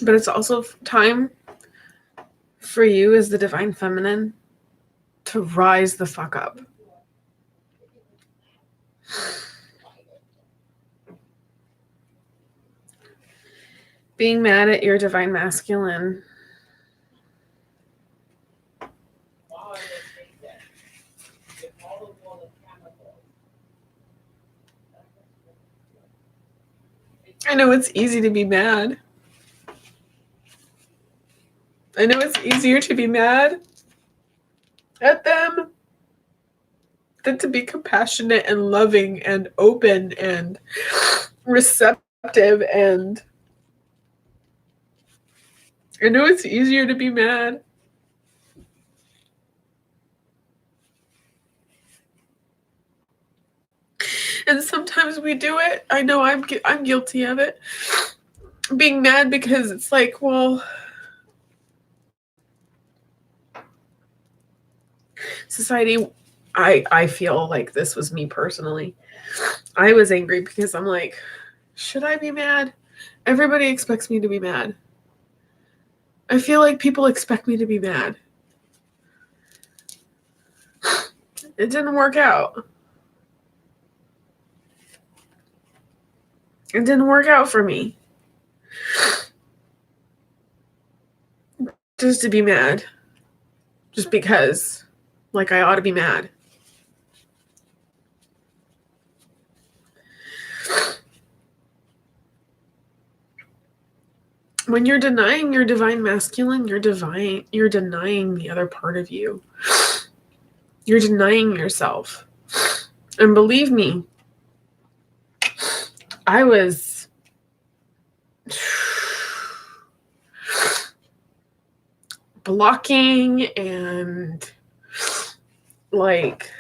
A: But it's also time for you as the divine feminine to rise the fuck up. Being mad at your divine masculine I know it's easy to be mad. I know it's easier to be mad at them than to be compassionate and loving and open and receptive. And I know it's easier to be mad. And sometimes we do it. I know I'm guilty of it. Being mad because it's like, well, society, I feel like this was me personally. I was angry because I'm like, should I be mad? Everybody expects me to be mad. I feel like people expect me to be mad. It didn't work out. It didn't work out for me. Just to be mad. Just because, like, I ought to be mad. When you're denying your divine masculine, you're denying the other part of you. You're denying yourself. And believe me, I was blocking and like,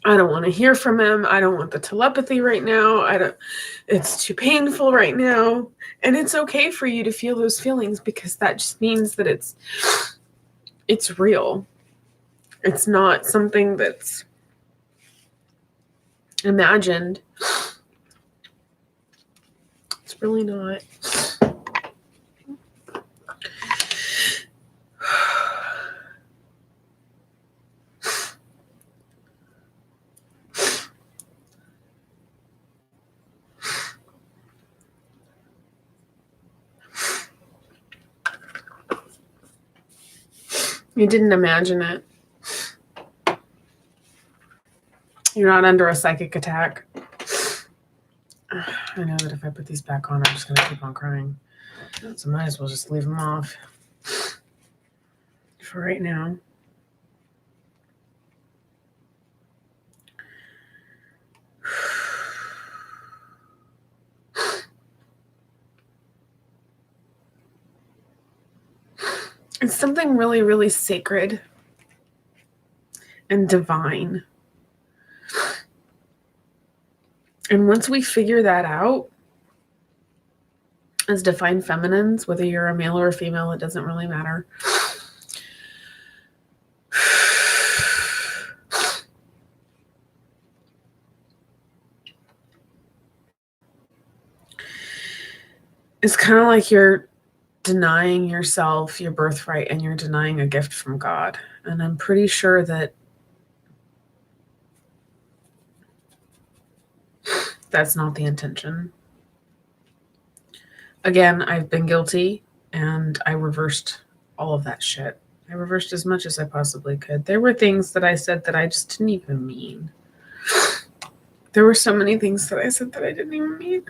A: I don't want to hear from him. I don't want the telepathy right now. It's too painful right now. And it's okay for you to feel those feelings, because that just means that it's real. It's not something that's imagined. It's really not. You didn't imagine it. You're not under a psychic attack. I know that if I put these back on, I'm just going to keep on crying. So might as well just leave them off for right now. It's something really, really sacred and divine. And once we figure that out, as divine feminines, whether you're a male or a female, it doesn't really matter. It's kind of like you're denying yourself your birthright, and you're denying a gift from God. And I'm pretty sure that that's not the intention. Again, I've been guilty, and I reversed all of that shit. I reversed as much as I possibly could. There were things that I said that I just didn't even mean. There were so many things that I said that I didn't even mean.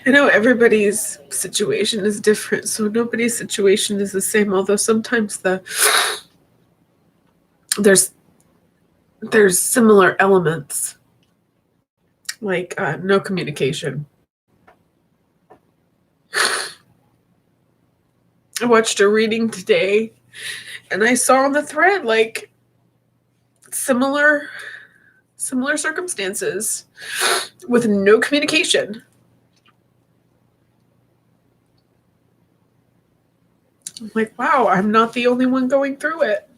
A: I know everybody's situation is different, so nobody's situation is the same, although sometimes there's similar elements, like no communication. I watched a reading today, and I saw on the thread like similar circumstances with no communication. I'm like, wow, I'm not the only one going through it.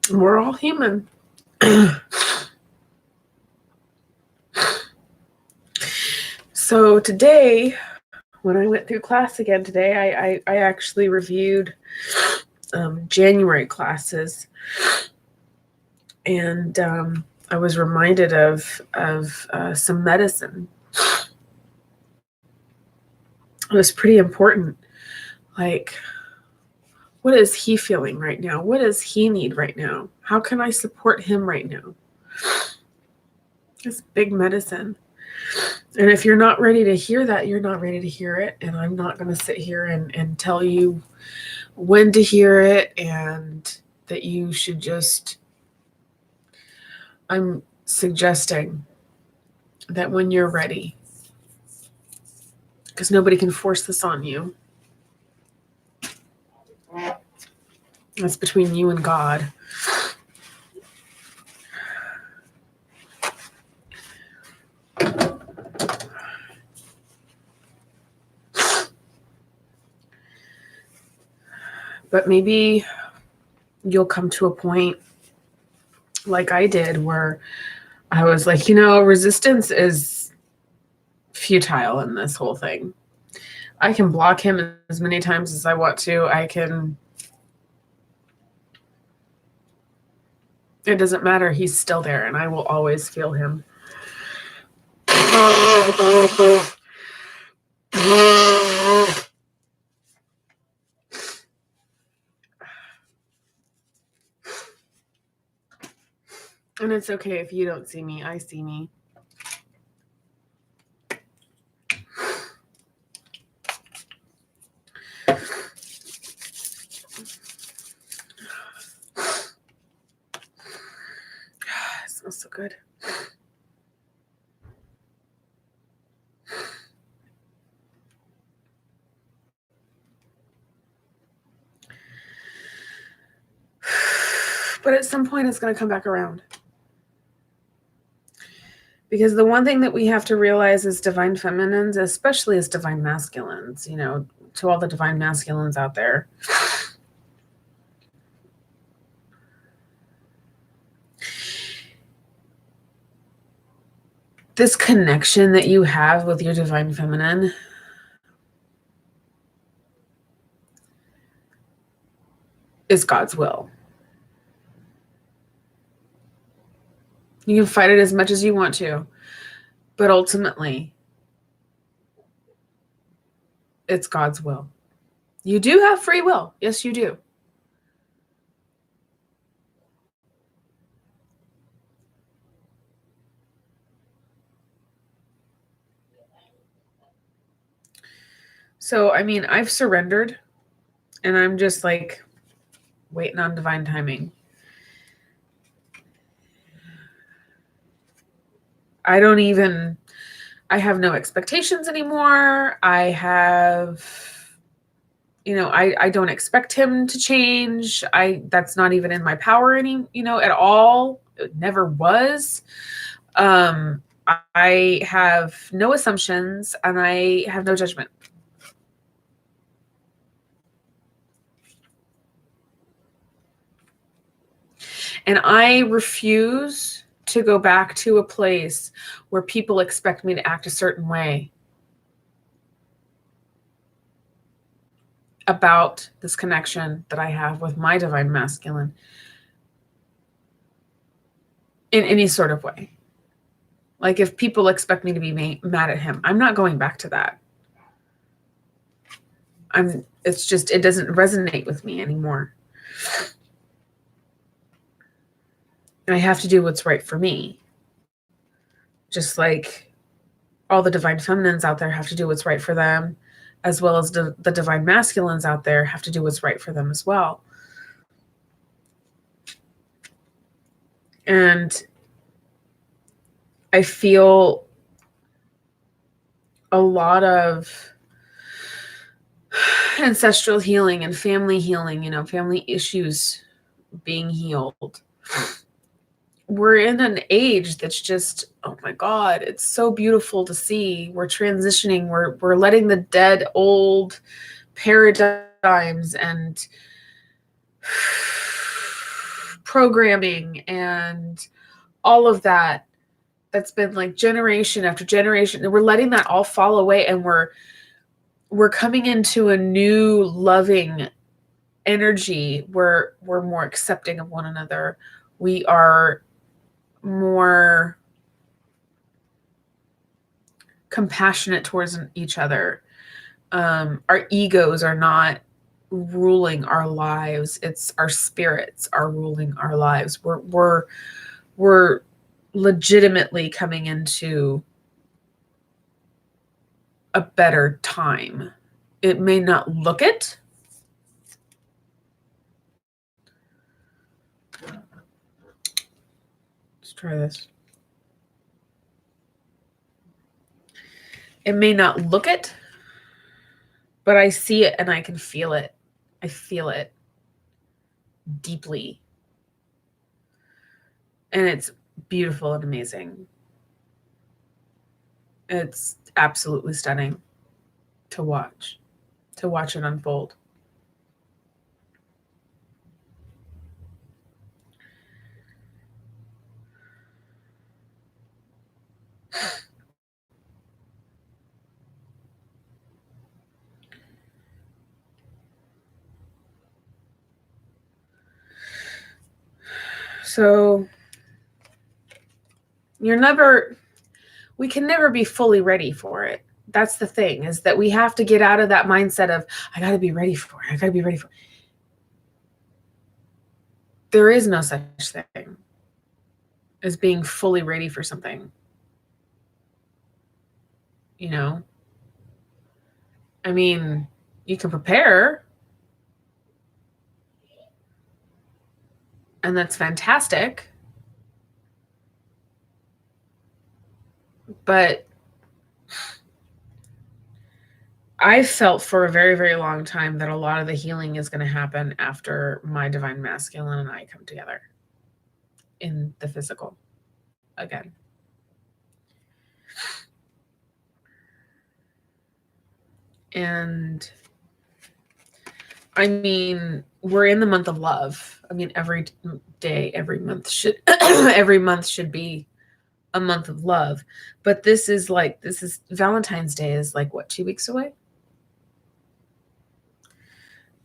A: We're all human. So today, when I went through class again today, I actually reviewed January classes, and I was reminded of some medicine. It was pretty important. Like, what is he feeling right now? What does he need right now? How can I support him right now? It's big medicine. And if you're not ready to hear that, you're not ready to hear it. And I'm not going to sit here and tell you when to hear it, and that you should just, I'm suggesting that when you're ready, because nobody can force this on you. That's between you and God. But maybe you'll come to a point like I did where I was like, resistance is futile in this whole thing. I can block him as many times as I want to. It doesn't matter. He's still there and I will always feel him. And it's okay if you don't see me. I see me. It smells so good. But at some point, it's going to come back around. Because the one thing that we have to realize as divine feminines, especially as divine masculines, to all the divine masculines out there, this connection that you have with your divine feminine is God's will. You can fight it as much as you want to, but ultimately, it's God's will. You do have free will. Yes, you do. So, I've surrendered and I'm just like waiting on divine timing. I have no expectations anymore. I don't expect him to change. That's not even in my power at all. It never was. I have no assumptions and I have no judgment. And I refuse to go back to a place where people expect me to act a certain way about this connection that I have with my divine masculine in any sort of way. Like if people expect me to be mad at him, I'm not going back to that. It doesn't resonate with me anymore. And I have to do what's right for me. Just like all the divine feminines out there have to do what's right for them, as well as the divine masculines out there have to do what's right for them as well. And I feel a lot of ancestral healing and family healing, family issues being healed. We're in an age that's just, oh my God, it's so beautiful to see. We're transitioning. We're letting the dead old paradigms and programming and all of that's been like generation after generation. We're letting that all fall away and we're coming into a new loving energy where we're more accepting of one another. We are more compassionate towards each other. Our egos are not ruling our lives. It's our spirits are ruling our lives. We're legitimately coming into a better time. It may not look it. Let's try this. It may not look it, but I see it and I can feel it. I feel it deeply. And it's beautiful and amazing. It's absolutely stunning to watch it unfold. So we can never be fully ready for it. That's the thing, is that we have to get out of that mindset of, I got to be ready for it. I got to be ready for it. There is no such thing as being fully ready for something. You know? I mean, you can prepare, and that's fantastic. But I felt for a very, very long time that a lot of the healing is going to happen after my divine masculine and I come together in the physical again. And I mean, we're in the month of love. I mean, every day, every month should every month should be a month of love. But this is Valentine's Day is like what, 2 weeks away?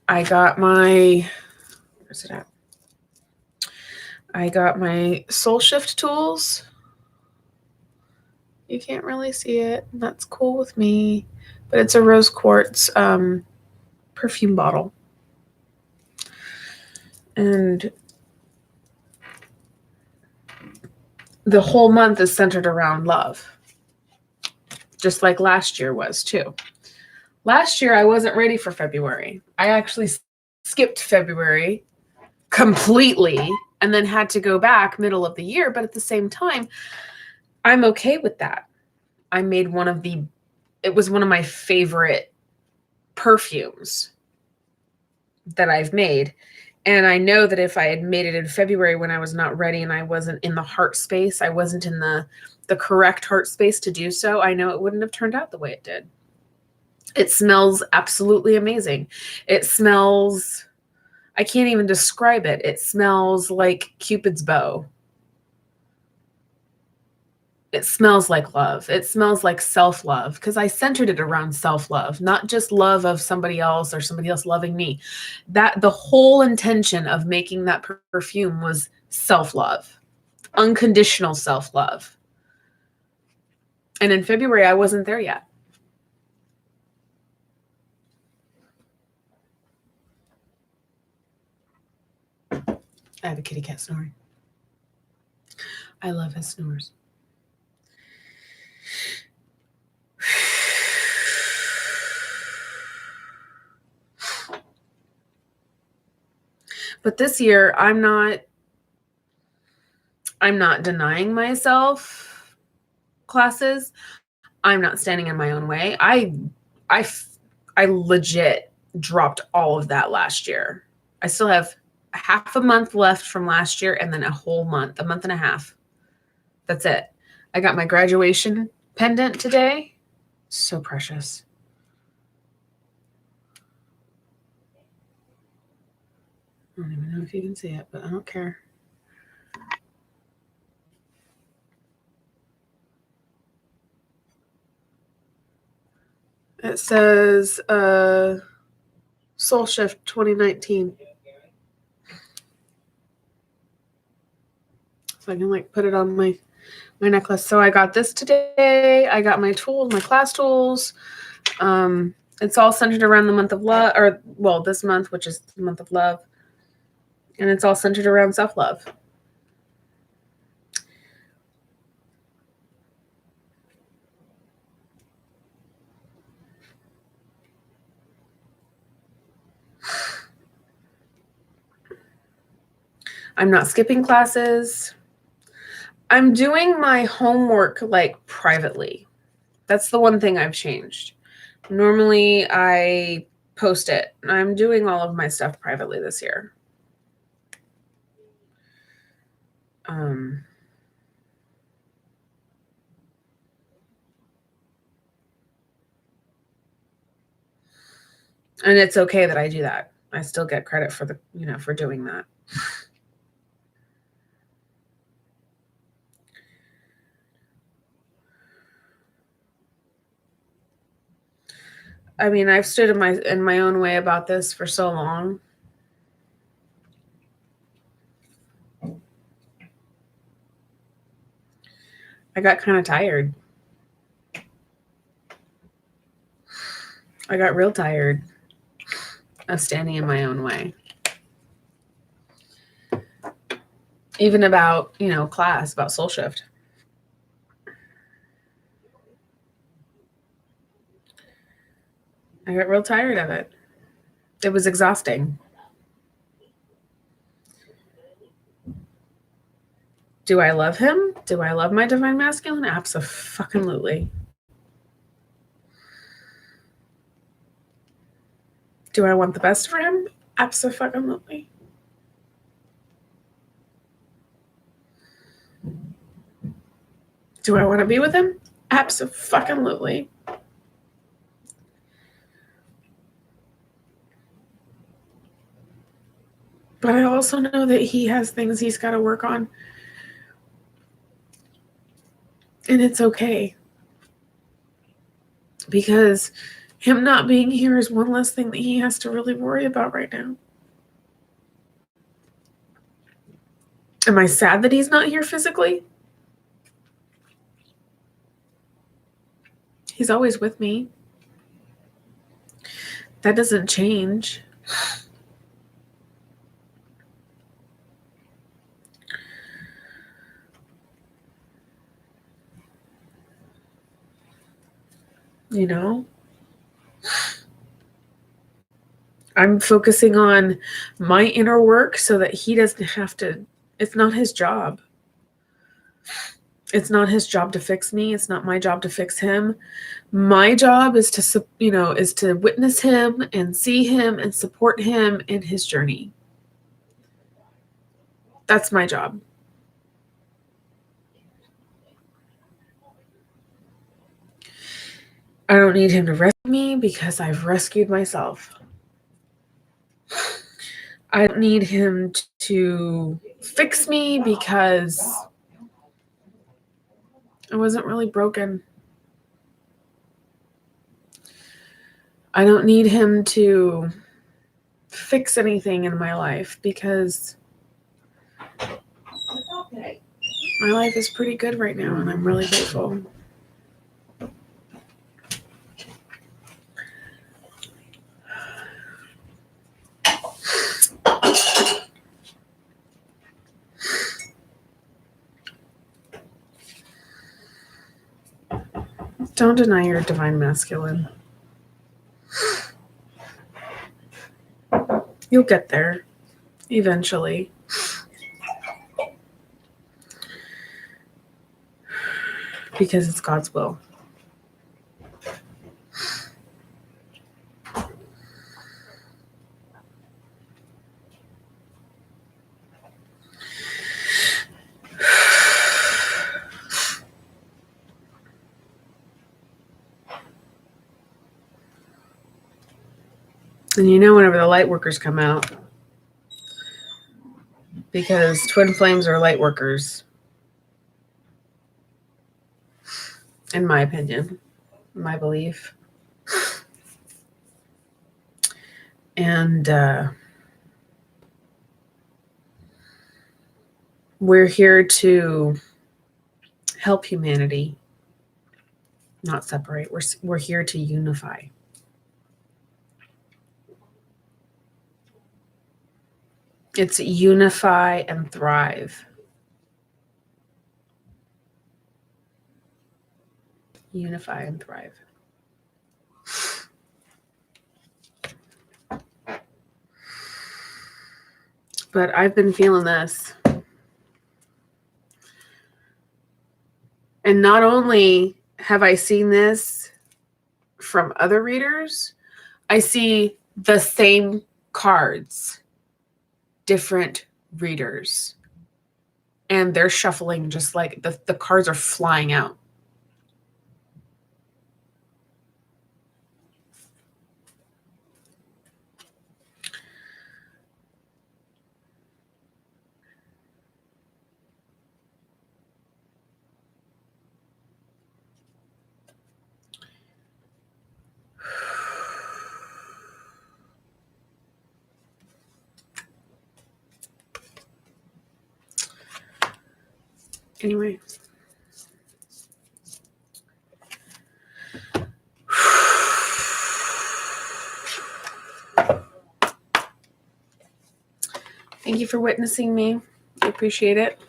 A: I got my where's it at? I got my Soul Shift tools. You can't really see it. That's cool with me. But it's a rose quartz perfume bottle. And the whole month is centered around love. Just like last year was too. Last year, I wasn't ready for February. I actually skipped February completely and then had to go back middle of the year. But at the same time, I'm okay with that. I made it was one of my favorite perfumes that I've made. And I know that if I had made it in February when I was not ready and I wasn't in the heart space, I wasn't in the correct heart space to do so, I know it wouldn't have turned out the way it did. It smells absolutely amazing. It smells, I can't even describe it. It smells like Cupid's bow. It smells like love. It smells like self-love, because I centered it around self-love, not just love of somebody else or somebody else loving me. That the whole intention of making that perfume was self-love, unconditional self-love. And in February, I wasn't there yet. I have a kitty cat snoring. I love his snores. But this year, I'm not denying myself classes. I'm not standing in my own way. I legit dropped all of that last year. I still have half a month left from last year and then a whole month, a month and a half. That's it. I got my graduation pendant today. So precious. I don't even know if you can see it, but I don't care. It says Soul Shift 2019. So I can like put it on my necklace. So I got this today. I got my tools, my class tools. It's all centered around the month of love, or well, this month, which is the month of love. And it's all centered around self-love. I'm not skipping classes. I'm doing my homework like privately. That's the one thing I've changed. Normally I post it. I'm doing all of my stuff privately this year. And it's okay that I do that. I still get credit for for doing that. I mean, I've stood in my own way about this for so long. I got kind of tired. I got real tired of standing in my own way. Even about, class, about Soul Shift. I got real tired of it. It was exhausting. Do I love him? Do I love my divine masculine? Abso-fucking-lutely. Do I want the best for him? Abso-fucking-lutely. Do I want to be with him? Abso-fucking-lutely. But I also know that he has things he's got to work on. And it's okay. Because him not being here is one less thing that he has to really worry about right now. Am I sad that he's not here physically? He's always with me. That doesn't change. I'm focusing on my inner work so that he doesn't have to. It's not his job. It's not his job to fix me. It's not my job to fix him. My job is to witness him and see him and support him in his journey. That's my job. I don't need him to rescue me because I've rescued myself. I don't need him to fix me because I wasn't really broken. I don't need him to fix anything in my life because my life is pretty good right now and I'm really grateful. Don't deny your divine masculine. You'll get there eventually. Because it's God's will. And whenever the light workers come out, because twin flames are light workers, in my opinion, my belief. And we're here to help humanity, not separate. We're here to unify. It's unify and thrive. Unify and thrive. But I've been feeling this. And not only have I seen this from other readers? I see the same cards, different readers, and they're shuffling just like the cards are flying out. Anyway. Thank you for witnessing me. I appreciate it.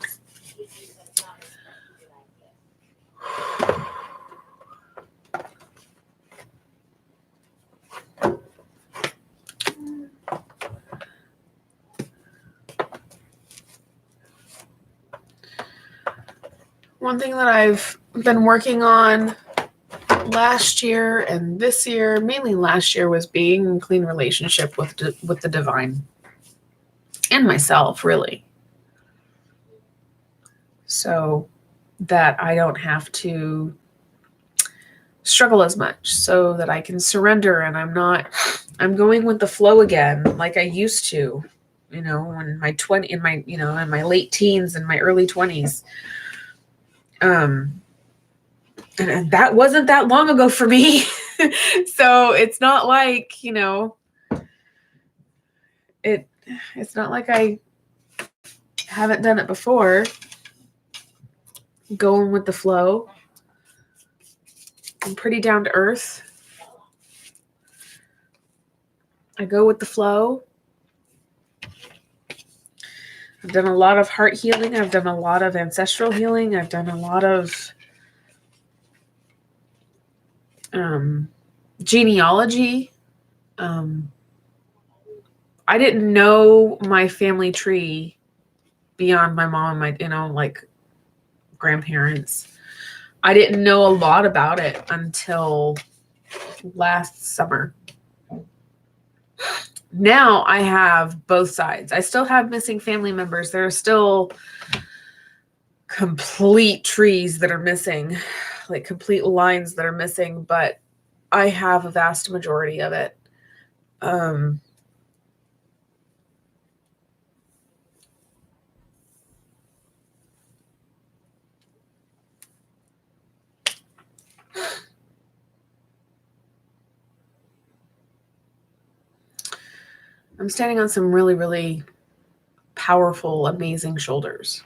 A: One thing that I've been working on last year and this year, mainly last year, was being in clean relationship with the divine and myself, really. So that I don't have to struggle as much, so that I can surrender and I'm going with the flow again like I used to, in my late teens and my early 20s. And that wasn't that long ago for me. So it's not like, it's not like I haven't done it before. Going with the flow. I'm pretty down to earth. I go with the flow. I've done a lot of heart healing. I've done a lot of ancestral healing. I've done a lot of genealogy. I didn't know my family tree beyond my mom and my, grandparents. I didn't know a lot about it until last summer. Now I have both sides. I still have missing family members. There are still complete trees that are missing, like complete lines that are missing, but I have a vast majority of it. I'm standing on some really, really powerful, amazing shoulders.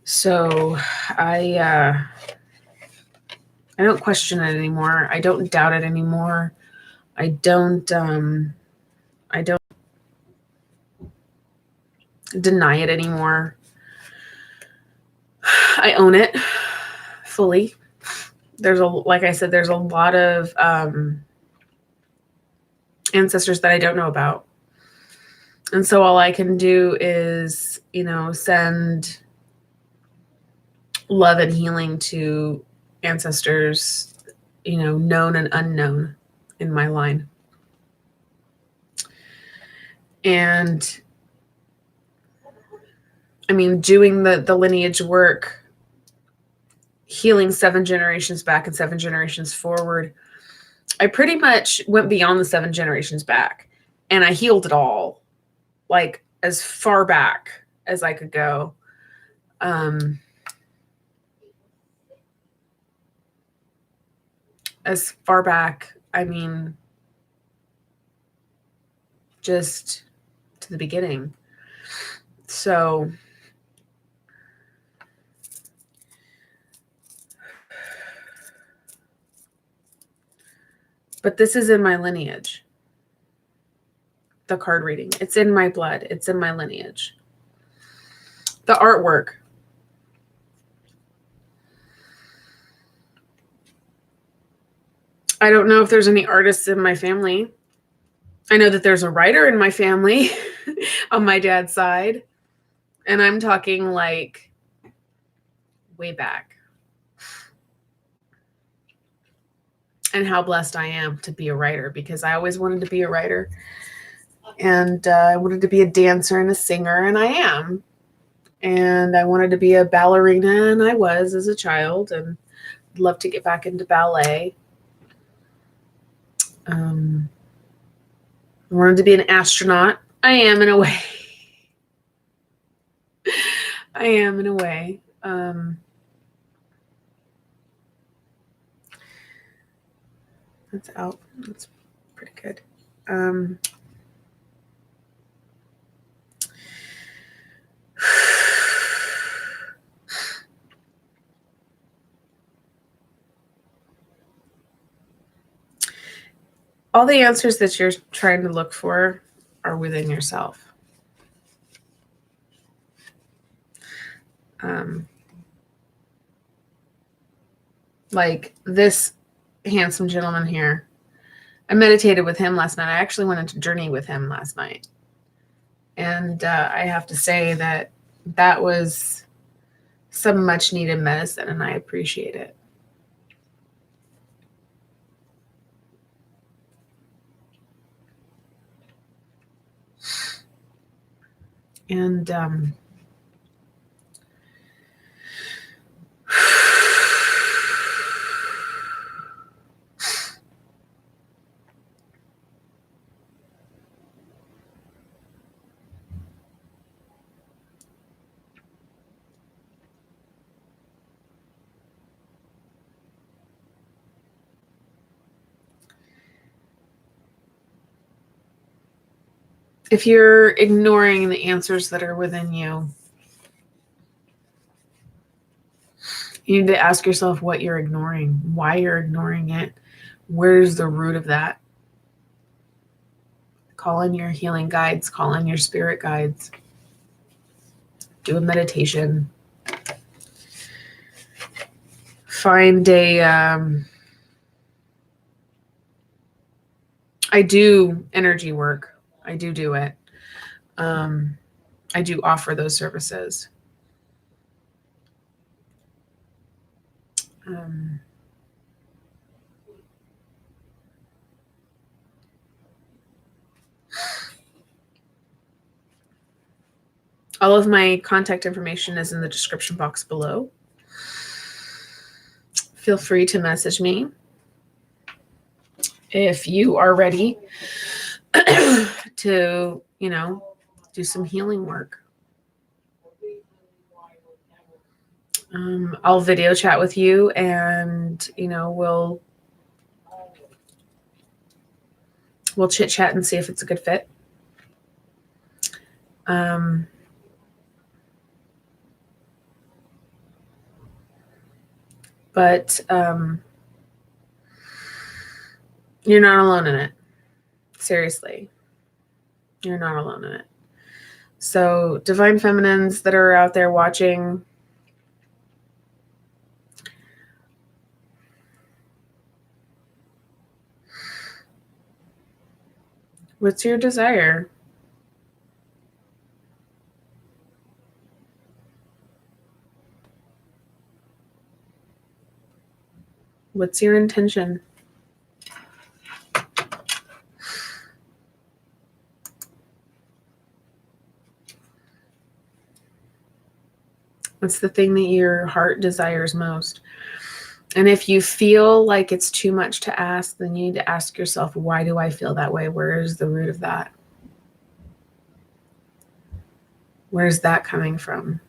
A: So I don't question it anymore. I don't doubt it anymore. I don't deny it anymore. I own it fully. Like I said, there's a lot of ancestors that I don't know about. And so all I can do is, send love and healing to ancestors, known and unknown in my line. And doing the lineage work, healing 7 generations back and 7 generations forward, I pretty much went beyond the 7 generations back, and I healed it all, like as far back as I could go. As far back, just to the beginning. So but this is in my lineage. The card reading. It's in my blood. It's in my lineage. The artwork. I don't know if there's any artists in my family. I know that there's a writer in my family on my dad's side. And I'm talking like way back. And how blessed I am to be a writer, because I always wanted to be a writer. And I wanted to be a dancer and a singer, and I am. And I wanted to be a ballerina, and I was as a child, and I'd love to get back into ballet. I wanted to be an astronaut. I am in a way. I am in a way. That's out. That's pretty good. All the answers that you're trying to look for are within yourself. Like this handsome gentleman here. I meditated with him last night. I actually went into journey with him last night. And I have to say that that was some much needed medicine, and I appreciate it. And if you're ignoring the answers that are within you, you need to ask yourself what you're ignoring, why you're ignoring it, where's the root of that. Call in your healing guides, call in your spirit guides, do a meditation, find a, I do energy work. I do it. I do offer those services. All of my contact information is in the description box below. Feel free to message me if you are ready to, do some healing work. I'll video chat with you, and we'll chit chat and see if it's a good fit. But you're not alone in it. Seriously, you're not alone in it. So, divine feminines that are out there watching, what's your desire? What's your intention? What's the thing that your heart desires most? And if you feel like it's too much to ask, then you need to ask yourself, why do I feel that way? Where is the root of that? Where's that coming from?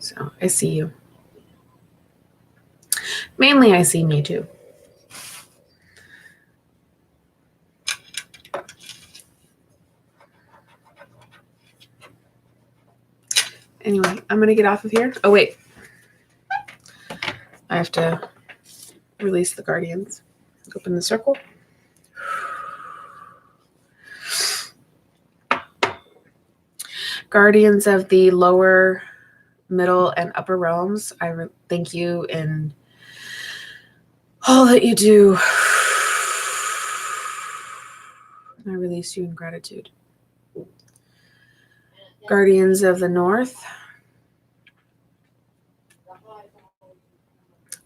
A: So I see you. Mainly I see me too. Anyway, I'm going to get off of here. Oh, wait. I have to release the guardians. Open the circle. Guardians of the lower middle and upper realms, I thank you in all that you do. I release you in gratitude. Guardians of the North,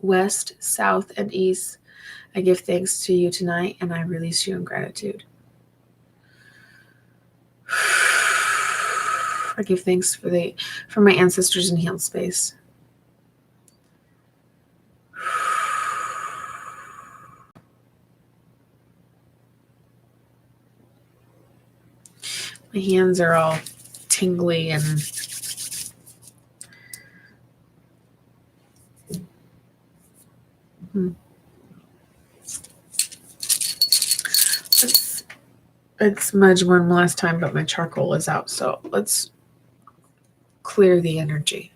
A: West, South, and East, I give thanks to you tonight, and I release you in gratitude. I give thanks for my ancestors in healed space. My hands are all tingly and let's smudge one last time, but my charcoal is out, so let's clear the energy.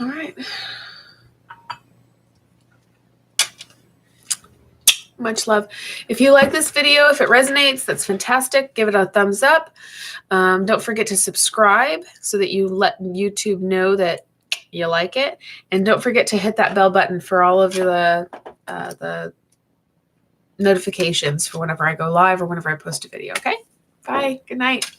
A: All right. Much love. If you like this video, if it resonates, that's fantastic. Give it a thumbs up. Don't forget to subscribe so that you let YouTube know that you like it. And don't forget to hit that bell button for all of the notifications for whenever I go live or whenever I post a video. Okay? Bye. Good night.